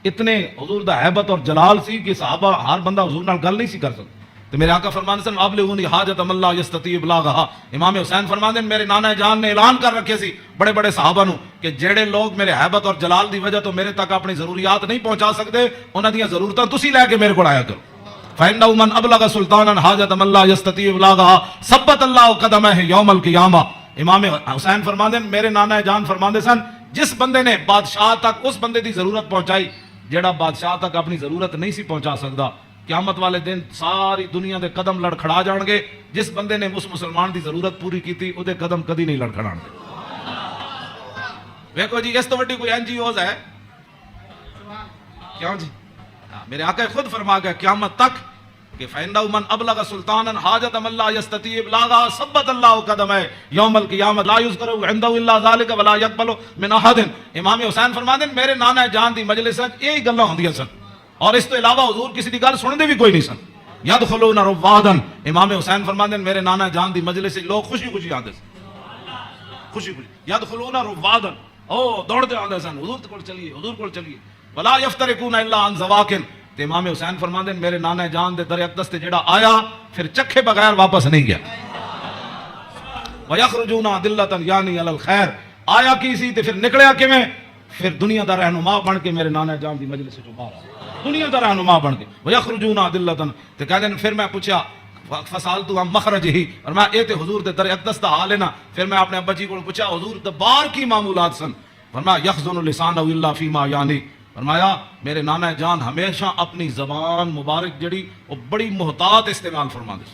[SPEAKER 1] اتنے حضور دا حیبت اور جلال سی کہ صحابہ ہر بندہ حضور نال گل نہیں سی کر سکتا. تو میرے آقا فرمانے سے ابلغونی حاجت من لا یستطیع ابلاغھا. امام حسین فرمانے میرے نانا جان نے اعلان کر رکھے سی بڑے بڑے صحابہ نو کہ جڑے لوگ میرے حیبت اور جلال دی وجہ تو میرے تک اپنی ضروریات نہیں پہنچا سکتے انہاں دیاں ضرورتاں تسی لے کے میرے کو آیا کرو. فإنه من ابلغ سلطانا حاجت من لا یستطیع ابلاغھا ثبت اللہ قدمہ یوم القیامہ. امام حسین فرمانے میرے نانا جان فرماندے سن جس بندے نے بادشاہ تک اس بندے دی ضرورت پہنچائی جڑا بادشاہ تک اپنی ضرورت نہیں سی پہنچا سکتا، قیامت والے دن ساری دنیا دے قدم لڑکھڑا جان گے. جس بندے نے اس مسلمان دی ضرورت پوری کی تھی اودے قدم کدی نہیں لڑکھڑان گے. دیکھو جی اس تو وڈی کوئی این جی اوز ہے کیوں جی؟ میرے آقا خود فرما گیا قیامت تک کہ فإنه من ابلغ سلطانا حاجت من لا يستطيع ابلاغها ثبت الله قدمه يوم القيامه لا يذكر عنده الا ذلك ولا يقبل من احد. امام حسین فرماتے ہیں میرے نانا جان دی مجلس وچ یہی گلاں ہوندیاں سن اور اس تو علاوہ حضور کسی دی گل سنتے بھی کوئی نہیں سن. یدخلون روادا. امام حسین فرماتے ہیں میرے نانا جان دی مجلس سے لوگ خوشی خوشی آتے سن، خوشی خوشی. یدخلون روادا، او دوڑتے آتے سن حضور کول چلیے حضور کول چلیے. ولا یفترقون الا عن زواکن. تے امام حسین فرماتے ہیں میرے نانا جان دے در اقدس تے جڑا آیا پھر چکھے بغیر واپس نہیں گیا. ویخرجون عدلۃ یعنی علی الخیر. آیا کی سی تے پھر نکلیا کیویں؟ پھر دنیا دا رہنما بن کے میرے نانا جان دی مجلس سے جو باہر آیا دنیا دا رہنما بن کے. ویخرجون عدلۃ. تے کہتے ہیں پھر میں پوچھا فسالت عن مخرجہ، اور میں اے تے حضور دے در اقدس دا حال ہے نا. پھر میں اپنے ابا جی کو پوچھا حضور دے بار کی معمولات سن؟ فرمایا یخزن لسانہ الا فیما یعنی. فرمایا میرے نانا جان ہمیشہ اپنی زبان مبارک جڑی وہ بڑی محتاط استعمال فرماندے.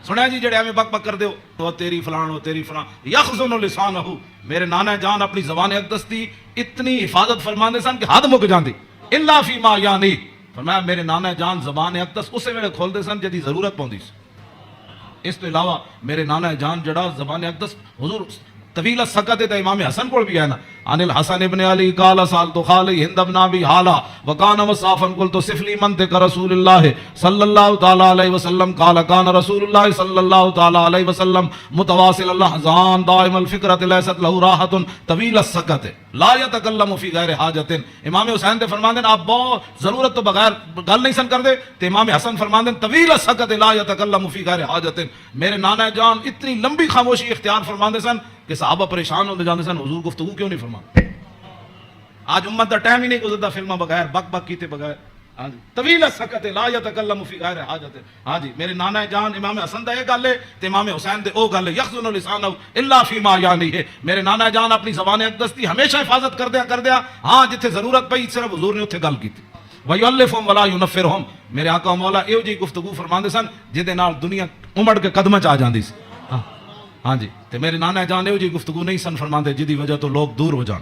[SPEAKER 1] سنیا جی جڑے ایویں بک بک کر دیو تو تیری فلان و تیری فلان. یخزن لسانہ، میرے نانا جان اپنی زبان اقدس دی اتنی حفاظت فرماندے سن کہ حد مک جاندی. الا فیما یعنی. فرمایا میرے نانا جان زبان اقدس اسے ویلے کھولدے سن جدی ضرورت پوندی سی. اس تو علاوہ میرے نانا جان جڑا زبان اقدس حضور طویل السکت تے امام حسن کو بھی ہے نا عن الحسن ابن علی قال سالت خالی ہند ابن ابی حالا وکان مصافا قلت صف لی منطق رسول اللہ صلی اللہ تعالی علیہ وسلم قال کان رسول اللہ صلی اللہ تعالی علیہ وسلم متواصل اللحظان دائم الفکرت لیست له راحت طویل السکت لا یتکلم فی غیر حاجت. امام حسین تے فرماندے آپ بہت ضرورت تو بغیر گل نہیں سن کردے تے امام حسن فرماندے طویل السکت لا یتکلم فی غیر حاجت. میرے نانا جان اتنی لمبی خاموشی اختیار فرماندے سن کہ صحابہ پریشان ہوتے جاندے سن حضور گفتگو کیوں نہیں فرماتے. آج امت دا ٹائم ہی نہیں گزرتا فلموں بغیر بک بک کیتے بغیر. ہاں جی طویل السکت لا یتکلم فی غیر حاجت. ہاں جی میرے نانا جان امام حسن دا یہ گل ہے تے امام حسین دے او گل ہے یخزن لسانہ الا فیما یعنی ہے. میرے نانا جان اپنی زبان اقدس دی ہمیشہ حفاظت کر دیا ہاں جتھے ضرورت پئی صرف حضور نے اتھے گل کیتی. وَيُؤَلِّفُهُمْ وَلَا يُنَفِّرُهُمْ. میرے آقا و مولا ایو جی گفتگو فرماندے سن جہدے نال دنیا امڑ کے قدماں چ آ جاندی سی. ہاں جی تے میرے نانا جان ایو جی گفتگو نہیں سن فرماندے جدی وجہ تو لوگ دور ہو جان.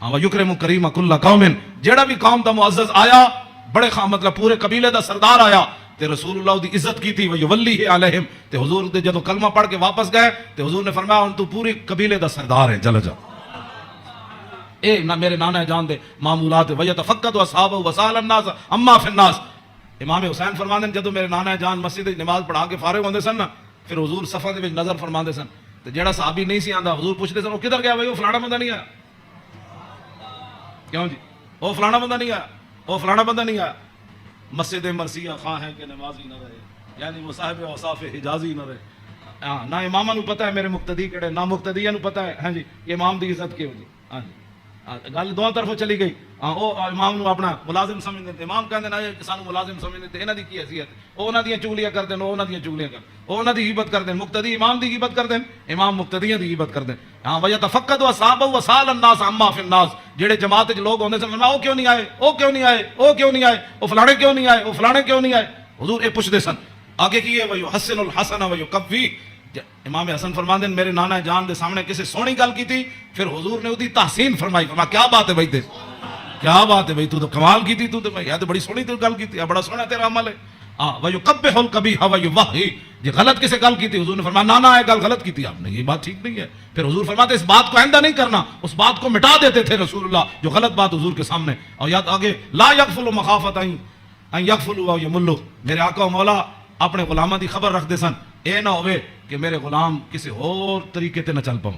[SPEAKER 1] وَيُكْرِمُ كَرِيمَ كُلَّ قَوْمٍ. جیڑا بھی قوم دا معزز آیا بڑے مطلب پورے قبیلے دا سردار آیا تے رسول اللہ دی عزت کی تھی وَيُوَلِّهِ عَلَيْهِمْ. تے حضور دے جدو کلمہ پڑھ کے واپس گئے تے حضور نے فرمایا ہن تو پوری قبیلے دا سردار ہے چل جا. اے نہ میرے نانا جان دے معمولات وَيَتَفَقَّدُ أَصْحَابَهُ وَسَأَلَ النَّاسَ عَمَّا فِي النَّاسِ. امام حسین فرماندے جدو میرے نانا جان مسجد وچ نماز پڑھا کے فارغ ہوندے سن نا پھر حضور صفاں دے وچ نظر فرماندے سن تے جیڑا صحابی نہیں سی آندا حضور پوچھدے سن وہ کدھر گیا بھائی وہ فلانا بندہ نہیں آیا. کیوں جی وہ فلانا بندہ نہیں آیا وہ فلانا بندہ نہیں آیا. مسجد مرثیہ خواہ ہے کہ نمازی نہ رہے یعنی وہ صاحب اوصاف حجازی نہ رہے. ہاں نہ اماماں نو پتہ ہے میرے مقتدی کہڑے نہ مقتدیاں نو پتہ ہے. ہاں جی امام دی عزت کیوں جی. ہاں جی گل دونوں طرفوں چلی گئی. ہاں وہ امام نو اپنا ملازم سمجھتے ہیں امام کہتے ہیں سانو ملازم سمجھتے ہیں انہاں دی کی حیثیت وہ انہاں دیاں چگلیاں کرتے ہیں وہ انہاں دیاں چگلیاں کرتے ہیں وہ انہاں دی غیبت کرتے ہیں. مقتدی امام دی غیبت کرتے ہیں امام مقتدیاں دی غیبت کرتے ہیں. ہاں وَيَتَفَقَّدُ أَصْحَابَهُ وَسَأَلَ النَّاسَ عَمَّا فِي النَّاسِ. جڑے جماعت وچ لوگ ہوندے سن وہ کیوں نہیں آئے وہ کیوں نہیں آئے وہ کیوں نہیں آئے وہ فلانے کیوں نہیں آئے وہ فلانے کیوں نہیں آئے. حضور اے پوچھدے سن آگے کی ہے وَيُحَسِّنُ الْحَسَنَ وَيُقَوِّي. امام حسن فرماندے میرے نانا جان دے سامنے کسی سونی گل کی تھی پھر حضور نے اودی تحسین فرمائی. فرمایا کیا بات ہے بھائی تے کیا بات ہے بھائی تو کمال کی تھی تو بھائی یہ تو بڑی سونی تو گل کی تھی بڑا سونا تیرا عمل ہے. ہاں وَيُقَبِّحُ الْقَبِيحَ وَيُوَحِّي. جی غلط کسی گل کی تھی حضور نے فرمایا نانا یہ گل غلط کی تھی آپ نے یہ بات ٹھیک نہیں ہے. پھر حضور فرماتے اس بات کو آئندہ نہیں کرنا اس بات کو مٹا دیتے تھے رسول اللہ جو غلط بات حضور کے سامنے. اور یاد آگے لا یغفل مخافت ان یغفلوا او یملوا. میرے آقا و مولا اپنے غلاماں دی خبر رکھ دے سن اے نہ ہوئے کہ میرے غلام کسی اور طریقے تے نہ چل پاؤں.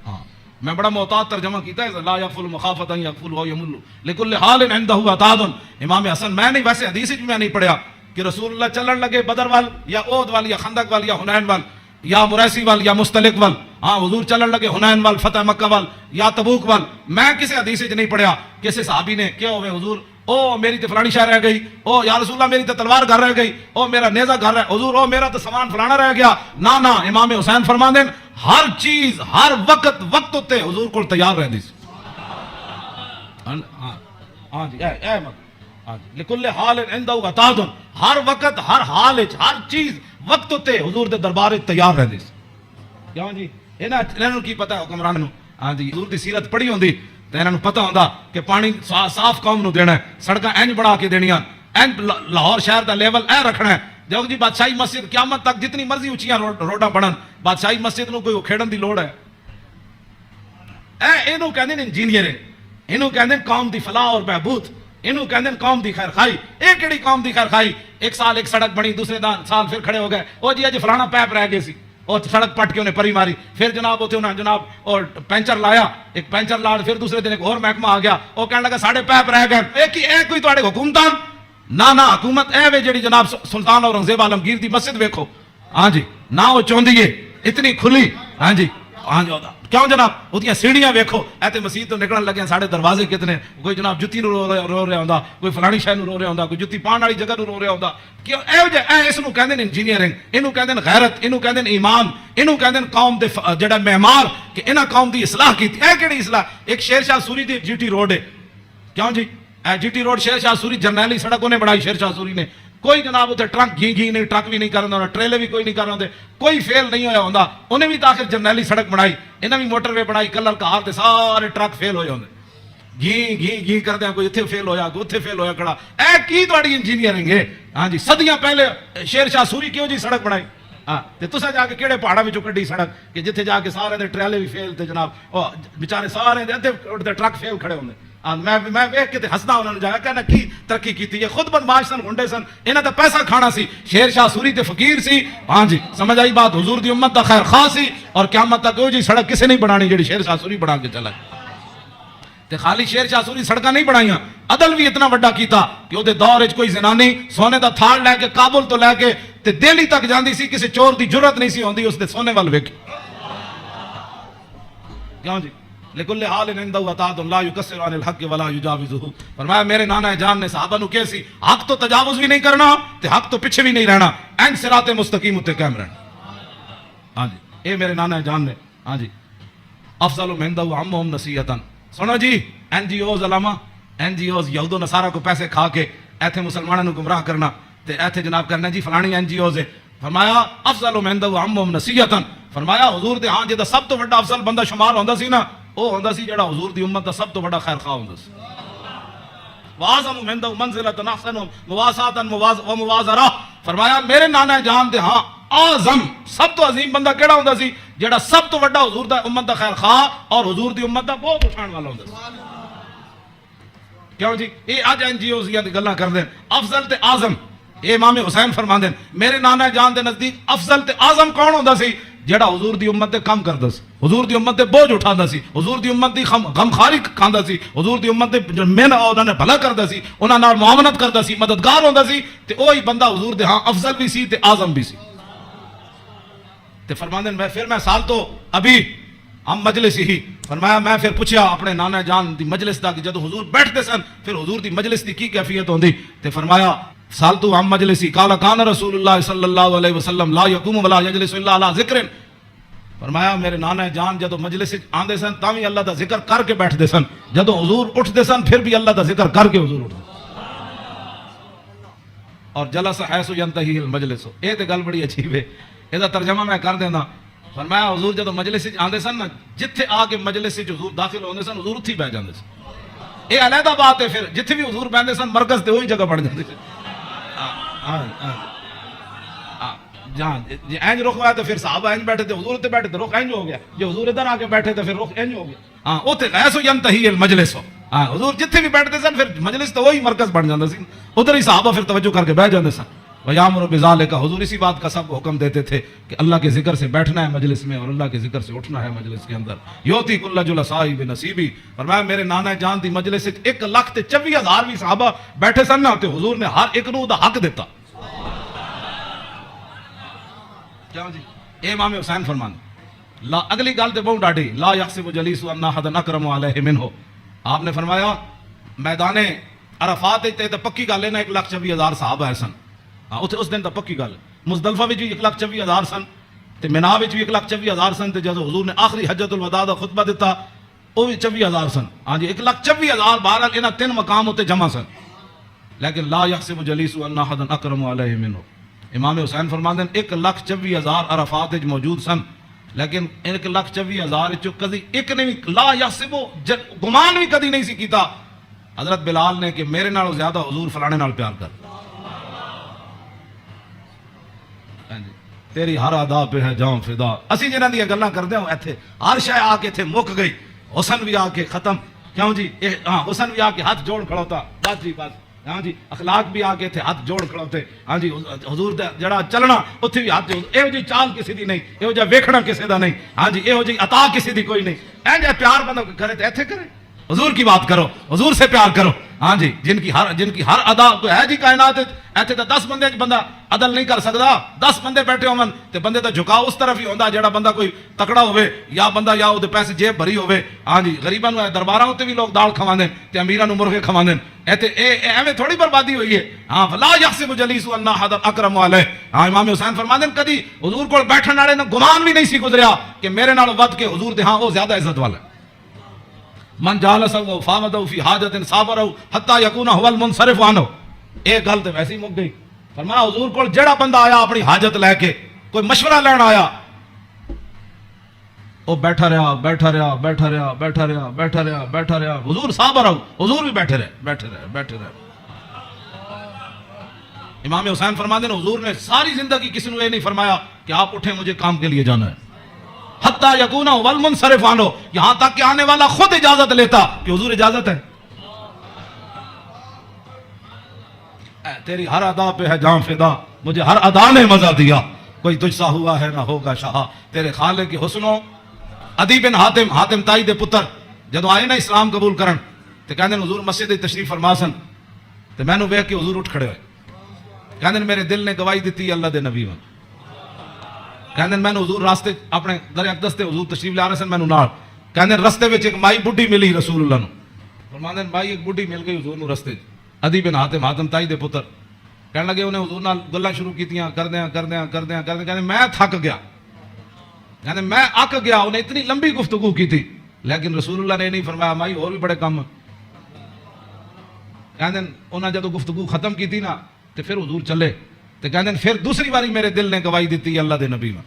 [SPEAKER 1] ہاں میں بڑا محتاط ترجمہ کیتا ہے لا یغفل مخافت ان یغفلوا او یملوا لکل حال عنده عتاد. امام حسن میں نہیں ویسے حدیث میں نہیں پڑھیا کہ رسول اللہ چلن لگے بدر وال یا احد وال یا خندق وال یا حنین وال یا مریسی وال یا مستلق وال. ہاں حضور چلن لگے حنین وال فتح مکہ وال یا تبوک وال. میں کسی حدیث نہیں پڑھیا کسی صحابی نے کیا ہوئے حضور او میری تے فلانی شے رہ گئی او یا رسول اللہ میری تے تلوار گھر رہ گئی او میرا نیزہ گھر رہ حضور او میرا تے سامان فلانا رہ گیا. نا نا امام حسین فرماندے ہر چیز ہر وقت تے حضور کو تیار رہندی سی. ہاں جی اے لکل حال عنده عتاد. ہر وقت ہر حال ہر چیز وقت تے حضور دے دربار تیار رہندی سی. کیوں جی انہاں نوں کی پتہ حکمران نوں. ہاں جی حضور دی سیرت پڑھی ہوندی تے انہاں نوں پتہ ہوندا کہ پانی صاف قوم نوں دینا ہے سڑکاں انج بنا کے دینیاں انج لاہور شہر دا لیول اے رکھنا ہے. دیکھو جی بادشاہی مسجد قیامت تک جتنی مرضی اونچیاں روڈاں بنن بادشاہی مسجد نوں کوئی کھیڑن دی لوڑ ہے. اے اینوں کہندے نے انجینئرنگ اینوں کہندے قوم دی فلاح اور بہبود اینوں کہندے قوم دی خیر خائی. اے کیڑی قوم دی خیر خائی ایک سال ایک سڑک بنی دوسرے سال پھر کھڑے ہو گئے او جی اج فلانا پیپ رہ گئے سی اور سڑک پٹ کے انہیں پری ماری پھر جناب اتنے انہیں جناب اور پینچر لایا ایک پینچر لا پھر دوسرے دن ایک اور محکمہ آ گیا وہ کہنے لگا ساڑھے پیپ رہ گئے اے کوئی تواڈے حکومتاں نہ حکومت اے وے جڑی جناب سلطان اورنگزیب عالمگیر دی مسجد ویکھو. ہاں جی نہ وہ چوندی ہے اتنی کھلی. ہاں جی کیوں جناب وہ سیڑھیاں ویکھو اے تے مسجد تو نکلن لگے ساڑھے دروازے کتنے کوئی جناب جتی نو رو رہا ہوندا کوئی فلانی شے نو رو رہا ہوندا کوئی جتی پان والی جگہ نو رو رہا ہوندا. کیوں اے اس نو کہندے نے انجینئرنگ اینو کہندے نے غیرت اینو کہندے نے ایمان اینو کہندے نے قوم دے جڑا معمار کہ انہاں قوم دی اصلاح کیتی. اے کیڑی اصلاح ایک شیر شاہ سوری دی جی ٹی روڈ ہے. کیوں جی اے جی ٹی روڈ شیر شاہ سوری جرنیلی سڑک انہیں بنائی شیر شاہ سوری نے. کوئی جناب اتنے ٹرک گھی نہیں ٹرک بھی نہیں کر رہا ٹریلے بھی کوئی نہیں کر رہے کوئی فیل نہیں ہویا ہوندا. انہیں بھی تاخیر جرنیلی سڑک بنائی انہیں بھی موٹر وے بنائی کلر کار تے سارے ٹرک فیل ہوئے ہوندے گھی کر دیا کوئی اتنے فیل ہویا کوئی اتنے فیل ہویا کھڑا. اے کی تواڈی انجینئرنگ ہے. ہاں جی صدیاں پہلے شیر شاہ سوری کیوں جی سڑک بنائی ہاں تے تساں جا کے کہڑے پہاڑاں وچوں کڈی سڑک کہ جتھے جا کے سارے دے ٹریلے بھی فیل تے جناب او بیچارے سارے دے ادھے دے ٹرک فیل کھڑے ہوندے. میں ویکھ کے تے ہسنا انہاں نوں جا کے کہنا کی ترقی کیتی ہے. خود بدماش سن, گنڈے سن, انہاں دا پیسہ کھانا سی. شیر شاہ سوری تے فقیر سی. ہاں جی سمجھ آئی بات. حضور دی امت دا خیر خواہ سی اور قیامت تک او جی سڑک کسے نہیں بنانی جڑی شیر شاہ سوری بنا کے چلا. تے خالی شیر شاہ سوری سڑکاں نہیں بنائیاں, عدل بھی اتنا بڑا کیتا کہ او دے دور وچ کوئی زنانی سونے دا تھال لے کے کابل تو لے کے تے دہلی تک جاندی سی, کسی چور دی جرت نہیں سی ہوندی اس دے سونے ول ویکھ. کیوں جی لکل حال عندہ عطاء لا یکسر عن الحق ولا یجاوزہ. فرمایا میرے نانا جان نے صحابہ نو کہسی حق تو تجاوز بھی نہیں کرنا تے حق تو پیچھے بھی نہیں رہنا, این صراط مستقیم تے قائم رہنا. ہاں جی اے میرے نانا جان نے. ہاں جی افضل من عندہ عمهم نصیحۃ. سنو جی این جی اوز علامہ این جی اوز یہود و نصارہ کو پیسے کھا کے ایتھے مسلمانوں کو گمراہ کرنا تے ایتھے جناب کرنا جی فلانی این جی اوز ہے. فرمایا افضل من عندہ عمهم نصیحۃ. فرمایا حضور دے ہاں جے دا سب تو بڑا افضل بندہ شمار ہوندا سی نا او ہوندا سی جڑا حضور دی امت دا سب تو بڑا خیر خواہ ہوندا سی. واعظم من عندہ منزلۃ احسن مواساۃ و موازرہ. فرمایا میرے نانا جان دے ہاں اعظم سب تو عظیم بندہ کیڑا ہوندا سی جڑا سب تو بڑا حضور دا امت دا خیر خواہ اور حضور دی امت دا بہت اٹھان والا ہوندا سی. کیوں جی اے اج این جی اوز دی گلاں کردے افضل تے اعظم. اے امام حسین فرماندے میرے نانا جان دے نزدیک افضل تے اعظم کون ہوندا سی جڑا حضور دی امت تے کم کردا سی, حضور دی امت تے بوجھ اٹھاندا سی, حضور دی امت دی غمخاری کھاندا سی, حضور دی امت تے من انہاں نے بھلا کردا سی, انہاں نال معاونت کردا سی, مددگار ہوندا سی. تے اوہی بندہ حضور دے ہاں افضل بھی سی تے اعظم بھی سی. تے فرماندے میں سال تو ابھی ہم مجلس ہی. فرمایا میں پھر پوچھیا اپنے نانا جان دی مجلس دا کہ جدو حضور بیٹھتے سن پھر حضور دی مجلس دی کی کیفیت ہوندی. تے فرمایا سالتو ہم مجلسی قال کان رسول اللہ صلی اللہ علیہ وسلم لا یقوم ولا یجلس الا علی ذکر. فرمایا میرے نانا جان جدو مجلس آندے سن تاں بھی اللہ دا ذکر کر کے بیٹھدے سن, جدو حضور اٹھدے سن پھر بھی اللہ دا ذکر کر کے حضور اٹھدے. اور جلس حیث ینتہی المجلس. اے تے گل بڑی عجیب ہے, اے دا ترجمہ میں کر دیندا. فرمایا حضور جدو مجلس آندے سن نا جتھے آ کے مجلس حضور داخل ہوندے سن حضور اتھی بیٹھ جاندے سن. اے علیحدہ بات ہے, پھر جتھے بھی حضور بیٹھدے سن مرکز تے وہی جگہ بن جاندے سن. جہاں جی اینج رخ ہوا تو پھر صحابہ اینج بیٹھے تھے, حضور تے بیٹھے تھے رخ اینج ہو گیا, جو حضور ادھر آ کے بیٹھے تھے پھر رخ اینج ہو گیا. ہاں اوتھے غیث ینتہی المجلس. ہاں حضور جتھے بھی بیٹھتے سن پھر مجلس تو وہی مرکز بن جاتا سی, ادھر ہی صحابہ پھر توجہ کر کے بیٹھ جاتے سن. ویامر بذالک. حضور اسی بات کا سب حکم دیتے تھے کہ اللہ کے ذکر سے بیٹھنا ہے مجلس میں اور اللہ کے ذکر سے اٹھنا ہے مجلس کے اندر. یوتی کل جلساء بنصیبی. فرمایا میرے نانا جان دی مجلس 1,24,000 بھی صحابہ بیٹھے سن نہ تے حضور نے ہر ایک نو دا حق دیتا. کیوں جی اے امام حسین فرمانے لا اگلی گل تے بہت ڈاڈی لا یحسب جلیس ان احد اکرم علیہ منہ. آپ نے فرمایا میدان عرفات تے پکی گل ہے نا 1,24,000 صحابہ ہے سن. ہاں اس دن تو پکی گل. مزدلفہ وچ بھی 1,24,000 سن تے مینا وچ بھی 1,24,000 سن تے جدوں حضور نے آخری حجۃ الوداع دا خطبہ دیتا وہ بھی 24,000 سن. ہاں جی 1,24,000 بہرحال انہاں 3 مقام تے جمع سن. لیکن لا یحسب جلیس ان احد اکرم علیہ منہ. امام حسین فرماندے 1,24,000 عرفات وچ موجود سن لیکن 1,24,000 وچوں کدی ایک نے بھی لا یحسب گمان بھی کدی نہیں سی کیتا حضرت بلال نے کہ میرے نالوں زیادہ حضور فلانے نال پیار کر. تیری ہر ادا پہ ہے جاؤں فدا. اسی جنہاں دی گلاں کردے ہوں ایتھے ہر شے آ کے ایتھے مک گئی. حسن بھی آ کے ختم. کیوں جی ہاں حسن بھی آ کے ہاتھ جوڑ کھڑوتا بس جی بس. ہاں جی اخلاق بھی آ کے تھے ہاتھ جوڑ کھڑوتے. ہاں جی حضور دا جڑا چلنا اتھے بھی ہاتھ جوڑ. یہو جی چال کسی دی نہیں, یہو جا ویکھنا کسی دا نہیں. ہاں جی یہو جی عطا کسی دی کوئی نہیں. این جا پیار بندہ کرے تے ایتھے کرے. حضور کی بات کرو, حضور سے پیار کرو. ہاں جی جن کی ہر ادا کوئی ہے جی کائنات ایتھے تے 10 بندے بندہ عدل نہیں کر سکدا. 10 بندے بیٹھے ہون تے بندے دا جھکاؤ اس طرف ہی ہوندا جڑا بندہ کوئی تکڑا ہوئے یا بندہ یا او دے پیسے جیب بھری ہوئے. ہاں جی غریباں نوں درباراں تے بھی لوگ دال کھواندے تے امیراں نوں مرغے کھواندے. ایتھے ایویں تھوڑی بربادی ہوئی ہے. ہاں لا یحسب جلیس ان احد اکرم علیہ. ہاں امام حسین فرماندے کدی حضور کول بیٹھن والے نوں گمان بھی نہیں سی گزریا کہ میرے نالوں ود کے حضور دے ہاں او زیادہ عزت والا. من جالسہ فامدہ فی حاجت صابرہ حتی یکون هو المنصرف عنہ. ایک گل تے ویسے ہی مک گئی. فرمایا حضور کول جڑا بندہ آیا اپنی حاجت لے کے کوئی مشورہ لین آیا وہ بیٹھا رہا بیٹھا رہا بیٹھا رہا بیٹھا رہا بیٹھا رہا بیٹھا رہا. حضور صابرہ حضور بھی بیٹھے رہے بیٹھے رہے بیٹھے رہے. امام حسین فرماتے ہیں حضور نے ساری زندگی کسی نے یہ نہیں فرمایا کہ آپ اٹھیں مجھے کام کے لیے جانا ہے، حتیٰ یکون والمنصرف عنہ، یہاں تک کہ آنے والا خود اجازت لیتا کہ حضور اجازت ہے، تیری ہر ادا پہ ہے جان فدا، مجھے ہر ادا نے مزہ دیا، کوئی تجھ سا ہوا ہے نہ ہوگا شاہ، تیرے خالق کی حسنوں۔ عدی بن حاتم تائی دے پتر جدو آئے نا اسلام قبول کرن تے کہندے حضور مسجد تشریف فرما سن تے میں نو ویکھ کے حضور اٹھ کھڑے ہوئے، کہندے میرے دل نے گواہی دیتی اللہ دے نبی ون، کہندے میں نے حضور راستے اپنے در اقدس تے حضور تشریف لے آ رہے سن، میں نال کہندے رستے وچ ایک مائی بڈھی ملی رسول اللہ نو، فرماندے مائی ایک بڈھی مل گئی حضور نو رستے وچ، عدی بن حاتم تائی دے پتر کہنے لگے انہیں حضور نال گلاں شروع کیتیاں کردیاں کہندے میں تھک گیا، کہندے میں اک گیا، انہیں اتنی لمبی گفتگو کی تھی لیکن رسول اللہ نے نہیں فرمایا مائی اور بھی بڑے کم، کہندے انہاں جدو گفتگو ختم کی تھی نا تے پھر حضور چلے تے کہندے پھر دوسری باری میرے دل نے گواہی دیتی اللہ دے نبی میں،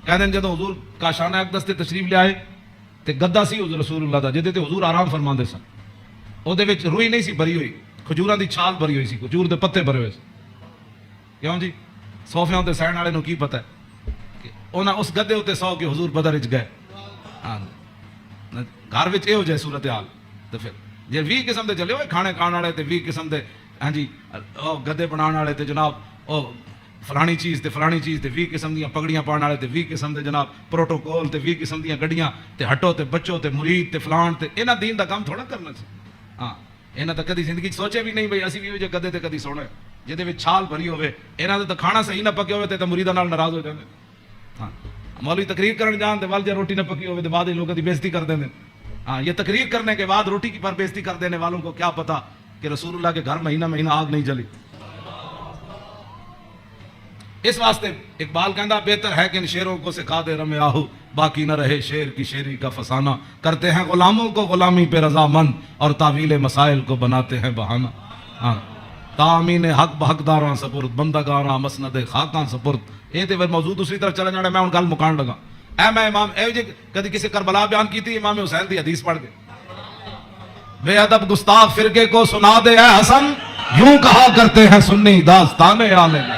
[SPEAKER 1] کہندے جدو حضور کاشانہ اقدس تے تشریف لے آئے تے گدا سی حضور رسول اللہ دا جدے تے حضور آرام فرماندے سن، او دے وچ روئی نہیں سی بھری ہوئی، کھجوراں دی چھال بھری ہوئی سی، کھجور دے پتے بھرے ہوئے سی، کیوں جی صوفیاں تے سہن والے نو کی پتہ ہے کہ انہاں اس گدے اتے سو کے حضور بدر وچ گئے، ہاں گھر وچ اے ہو جائے صورتحال تے پھر جے 20 قسم دے چلے ہوئے کھانے کھان والے تے 20 قسم دے ہاں جی او گدے بنان والے تے جناب او فلانی چیز تے 20 قسم دیاں پگڑیاں پاؤن والے تے 20 قسم دے جناب پروٹوکول تے 20 قسم دیاں گڈیاں تے ہٹو تے بچو تے مرید تے فلان تے انہاں دین دا کام تھوڑا کرنا سی، ہاں انہاں تا کدی زندگی سوچے بھی نہیں بھئی اسی بھی جو گدے تے کدی سونا جہدے وچ چھال بھری ہوے، انہاں دے تے کھانا صحیح نہ پکے ہوے تے مریداں نال ناراض ہو جاندے، ہاں مولوی تقریر کرن جان تے ول جے روٹی نہ پکی ہوے تے بعد لوگوں دی بےزتی کر دیندے، ہاں یہ تقریر کرنے کے بعد روٹی کی پر بےزتی کر دینے والوں کو کیا پتا کہ رسول اللہ کے گھر مہینہ آگ نہیں جلی۔ اس واسطے اقبال کہندہ بہتر ہے کہ ان شیروں کو سکھا دے رم آہو، باقی نہ رہے شیر کی شیری کا فسانہ، کرتے ہیں غلاموں کو غلامی پہ رضا مند اور تعویل مسائل کو بناتے ہیں بہانہ، ہاں تامین حق بحقداراں سپرد بندگاراں مسند خاکاں سپرد، یہ تے پھر موضوع دوسری طرف چلے جانا، میں ان گل مکان لگا، اے میں امام اے جی کدی کسی کربلا بیان کی تھی امام حسین دی حدیث پڑھ کے، بے ادب گستاخ فرقے کو سنا دے اے حسن، یوں کہا کرتے ہیں سنی داستان عالم۔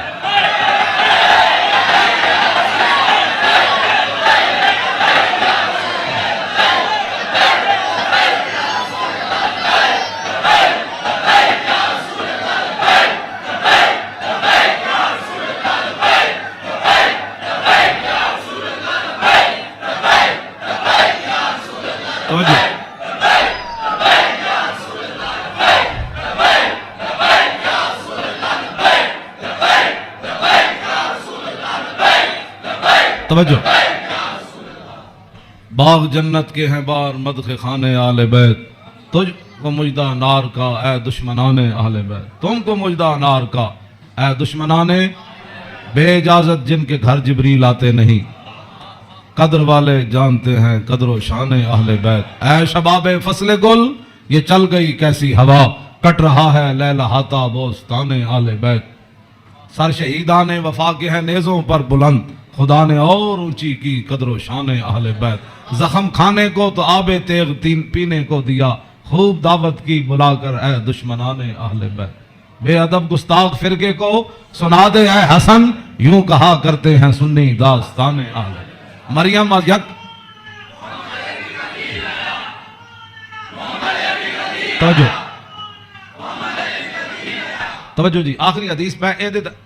[SPEAKER 1] توجہ، باغ جنت کے ہیں بار مدح خانے آل بیت، تجھ کو مجدہ نار کا اے دشمنان اہل بیت، تم کو مجدہ نار کا اے دشمنان بے اجازت جن کے گھر جبریل آتے نہیں، قدر والے جانتے ہیں قدر و شان اہل بیت، اے شباب فصل گل یہ چل گئی کیسی ہوا، کٹ رہا ہے لہلہاتا بوستان اہل بیت، سر شہیدان وفا کے ہیں نیزوں پر بلند، خدا نے اور اونچی کی قدر و شان اہل بیت، زخم کھانے کو تو آب تیغ پینے کو دیا، خوب دعوت کی بلا کر اے دشمنان اہل بیت، بے ادب گستاخ فرقے کو سنا دے اے حسن، یوں کہا کرتے ہیں سنی داستان اہل بیت۔ مریم یک توجہ جی، آخری حدیث میں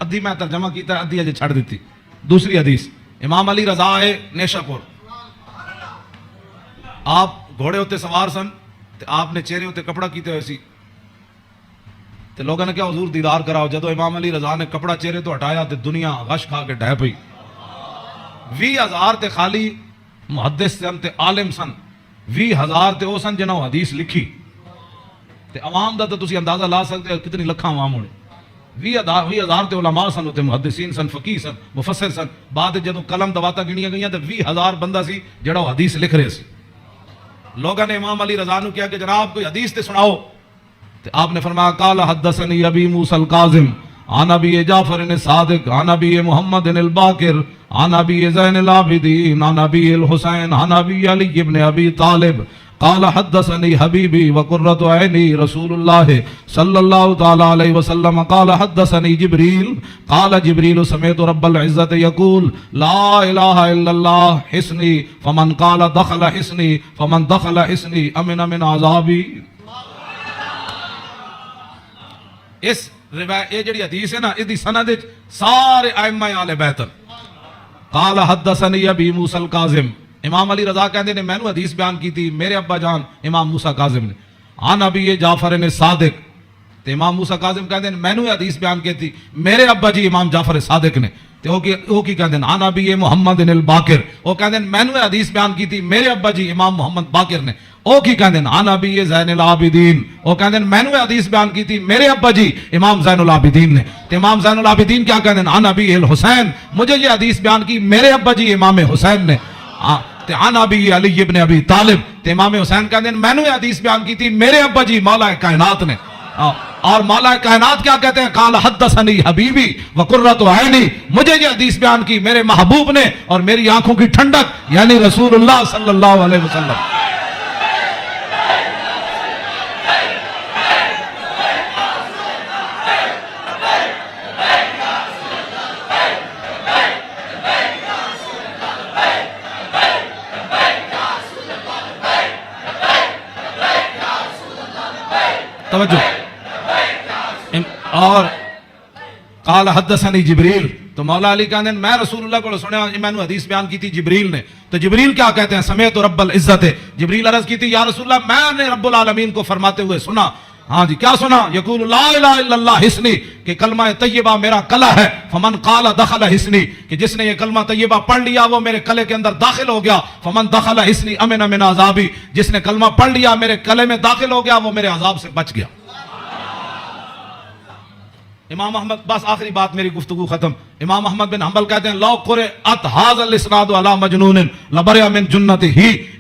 [SPEAKER 1] ادھی میں ترجمہ کیتا ہے، ادھی اجے چھڑ دیتی، دوسری حدیث امام علی رضا ہے نیشہ پور، آپ گھوڑے ہوتے سوار سن تے آپ نے چہرے ہوتے کپڑا کیتے ہوئے سی تے لوگوں نے کیا حضور دیدار کراؤ، جدو امام علی رضا نے کپڑا چہرے تو ہٹایا تے دنیا غش کھا کے ڈہ پئی، 20,000 تے خالی محدث سن تے عالم سن، 20,000 تے او سن جنہوں حدیث لکھی تے عوام دا تو تسی اندازہ لا سکتے ہیں کتنی لکھاں عوام ہونے، 20,000 تے علماء سن، ہوتے محدثین سن، فقیہ سن، مفسر سن، بعد جدو قلم دواتا گنیاں گئیاں تے 20,000 بندہ سی جڑا حدیث لکھ رہے سی۔ لوگوں نے امام علی رضا نو کیا کہ جناب کوئی حدیث تے سناؤ، تے آپ نے فرمایا قال حدثنی ابی موسیٰ القاظم عن ابی جعفر الصادق عن ابی محمد الباقر عن ابی زین العابدین عن ابی الحسین عن ابی علی ابن ابی طالب قال حدثني حبيبي وقرة عيني رسول الله صلى الله تعالى عليه وسلم قال حدثني جبريل قال جبريل سمعت رب العزة يقول لا إله إلا الله حسني فمن قال دخل حسني فمن دخل حسني أمن من عذابي. اس روایت یہ جڑی حدیث ہے نا اس دی سند وچ سارے ائمہ اہل بیت. قال حدثني ابي موسى الكاظم امام علی رضا کہندے نے مینوں حدیث بیان کی تھی میرے ابا جان امام موسیٰ کاظم نے عن ابی جعفر نے صادق تے امام موسیٰ کاظم کہندے نے مینوں حدیث بیان کی تھی میرے ابا جی امام جعفر صادق نے تے او کی کہندے عن ابی محمد الباقر او کہندے مینوں حدیث بیان کی تھی میرے ابا جی امام محمد باقر نے او کی کہندے عن ابی زین العابدین او کہندے مینوں حدیث بیان کی تھی میرے ابا جی امام زین العابدین نے تے امام زین العابدین کیا کہندے عن ابی الحسین مجھے یہ حدیث بیان کی میرے ابا جی امام حسین نے. عن ابی علی ابن ابی طالب تے امام حسین کہندے میں نے حدیث بیان کی تھی میرے ابا جی مولا کائنات نے. اور مولا کائنات کیا کہتے ہیں قال حدثنی حبیبی وقرۃ عینی مجھے یہ حدیث بیان کی میرے محبوب نے اور میری آنکھوں کی ٹھنڈک یعنی رسول اللہ صلی اللہ علیہ وسلم. توجہ. اور قال حدثنی جبریل تو مولا علی کہتے ہیں میں رسول اللہ کو سنیا میں نے حدیث بیان کی تھی جبریل نے تو جبریل کیا کہتے ہیں سمیت رب العزت جبریل عرض کی تھی یا رسول اللہ میں نے رب العالمین کو فرماتے ہوئے سنا. ہاں جی کیا سنا؟ یقول لا الہ الا اللہ حسنی کہ کلمہ طیبہ میرا کلا ہے. فمن قال دخل حسنی کہ جس نے یہ کلمہ طیبہ پڑھ لیا وہ میرے کلے کے اندر داخل ہو گیا. فمن دخل حسنی امن من عذابی جس نے کلمہ پڑھ لیا میرے کلے میں داخل ہو گیا وہ میرے عذاب سے بچ گیا. امام احمد بس آخری بات میری گفتگو ختم. امام احمد بن حنبل کہتے ہیں لو قرئت ھذا الاسناد علی مجنون لبرئ من جنتہ.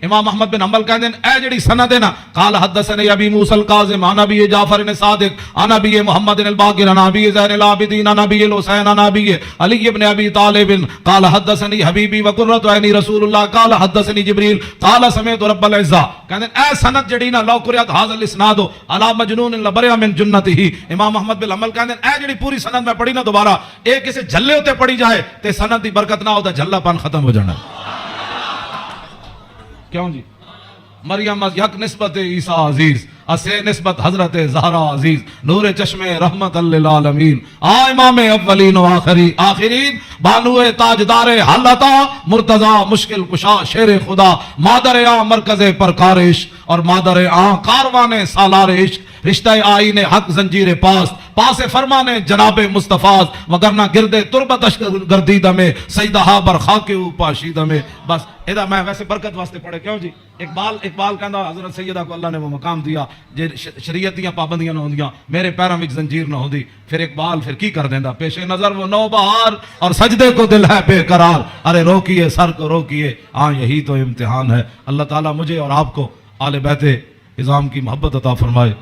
[SPEAKER 1] امام احمد بن حنبل کہتے ہیں اے جڑی سند ہے نا قال حدثني ابی موسی الکاظم عن ابی جعفر صادق عن ابی محمد الباقر عن ابی زین العابدین عن ابی الحسین عن ابی علی ابن ابی طالب قال حدثني حبیبی وقرۃ عینی رسول اللہ قال حدثني جبریل قال سمعت رب العزہ. کہتے ہیں اے سند جڑی نا لو قرئت ھذا الاسناد علی مجنون لبرئ من جنتہ. امام احمد بن حنبل کہتے ہیں اے جڑی پوری سند میں پڑھی نا دوبارہ ایک کسی جھلے ہوتے پڑھی جائے تے سند دی برکت نہ ہوتا جھلا پان ختم ہو جانا. کیوں جی مریم از یک نسبت عیسیٰ عزیز اسے نسبت حضرت زہرا عزیز نور چشم رحمت للعالمین امام اولین و آخرین بانو تاجدار حالتا مرتضی مشکل کشا شیر خدا مادر آ مرکز پرکارش اور مادر آ کاروان سالار عشق رشتہ آئین حق زنجیر پاس فرمانے جناب مصطفیٰ وگرنہ گردے تربتش گردیدہ میں سیدہا برخاک پاشیدہ میں. بس ادا میں ویسے برکت واسطے پڑھے کیوں جی اقبال کہندا حضرت سیدہ کو اللہ نے وہ مقام دیا جے شریعت دیاں پابندیاں نہ ہوندیاں میرے پیراں وچ زنجیر نہ ہوندی پھر اقبال پھر کی کر دیندا پیش نظر وہ نو بہار اور سجدے کو دل ہے بے قرار ارے روکیے سر کو روکیے ہاں یہی تو امتحان ہے. اللہ تعالیٰ مجھے اور آپ کو آل بیت اعظام کی محبت عطا فرمائے.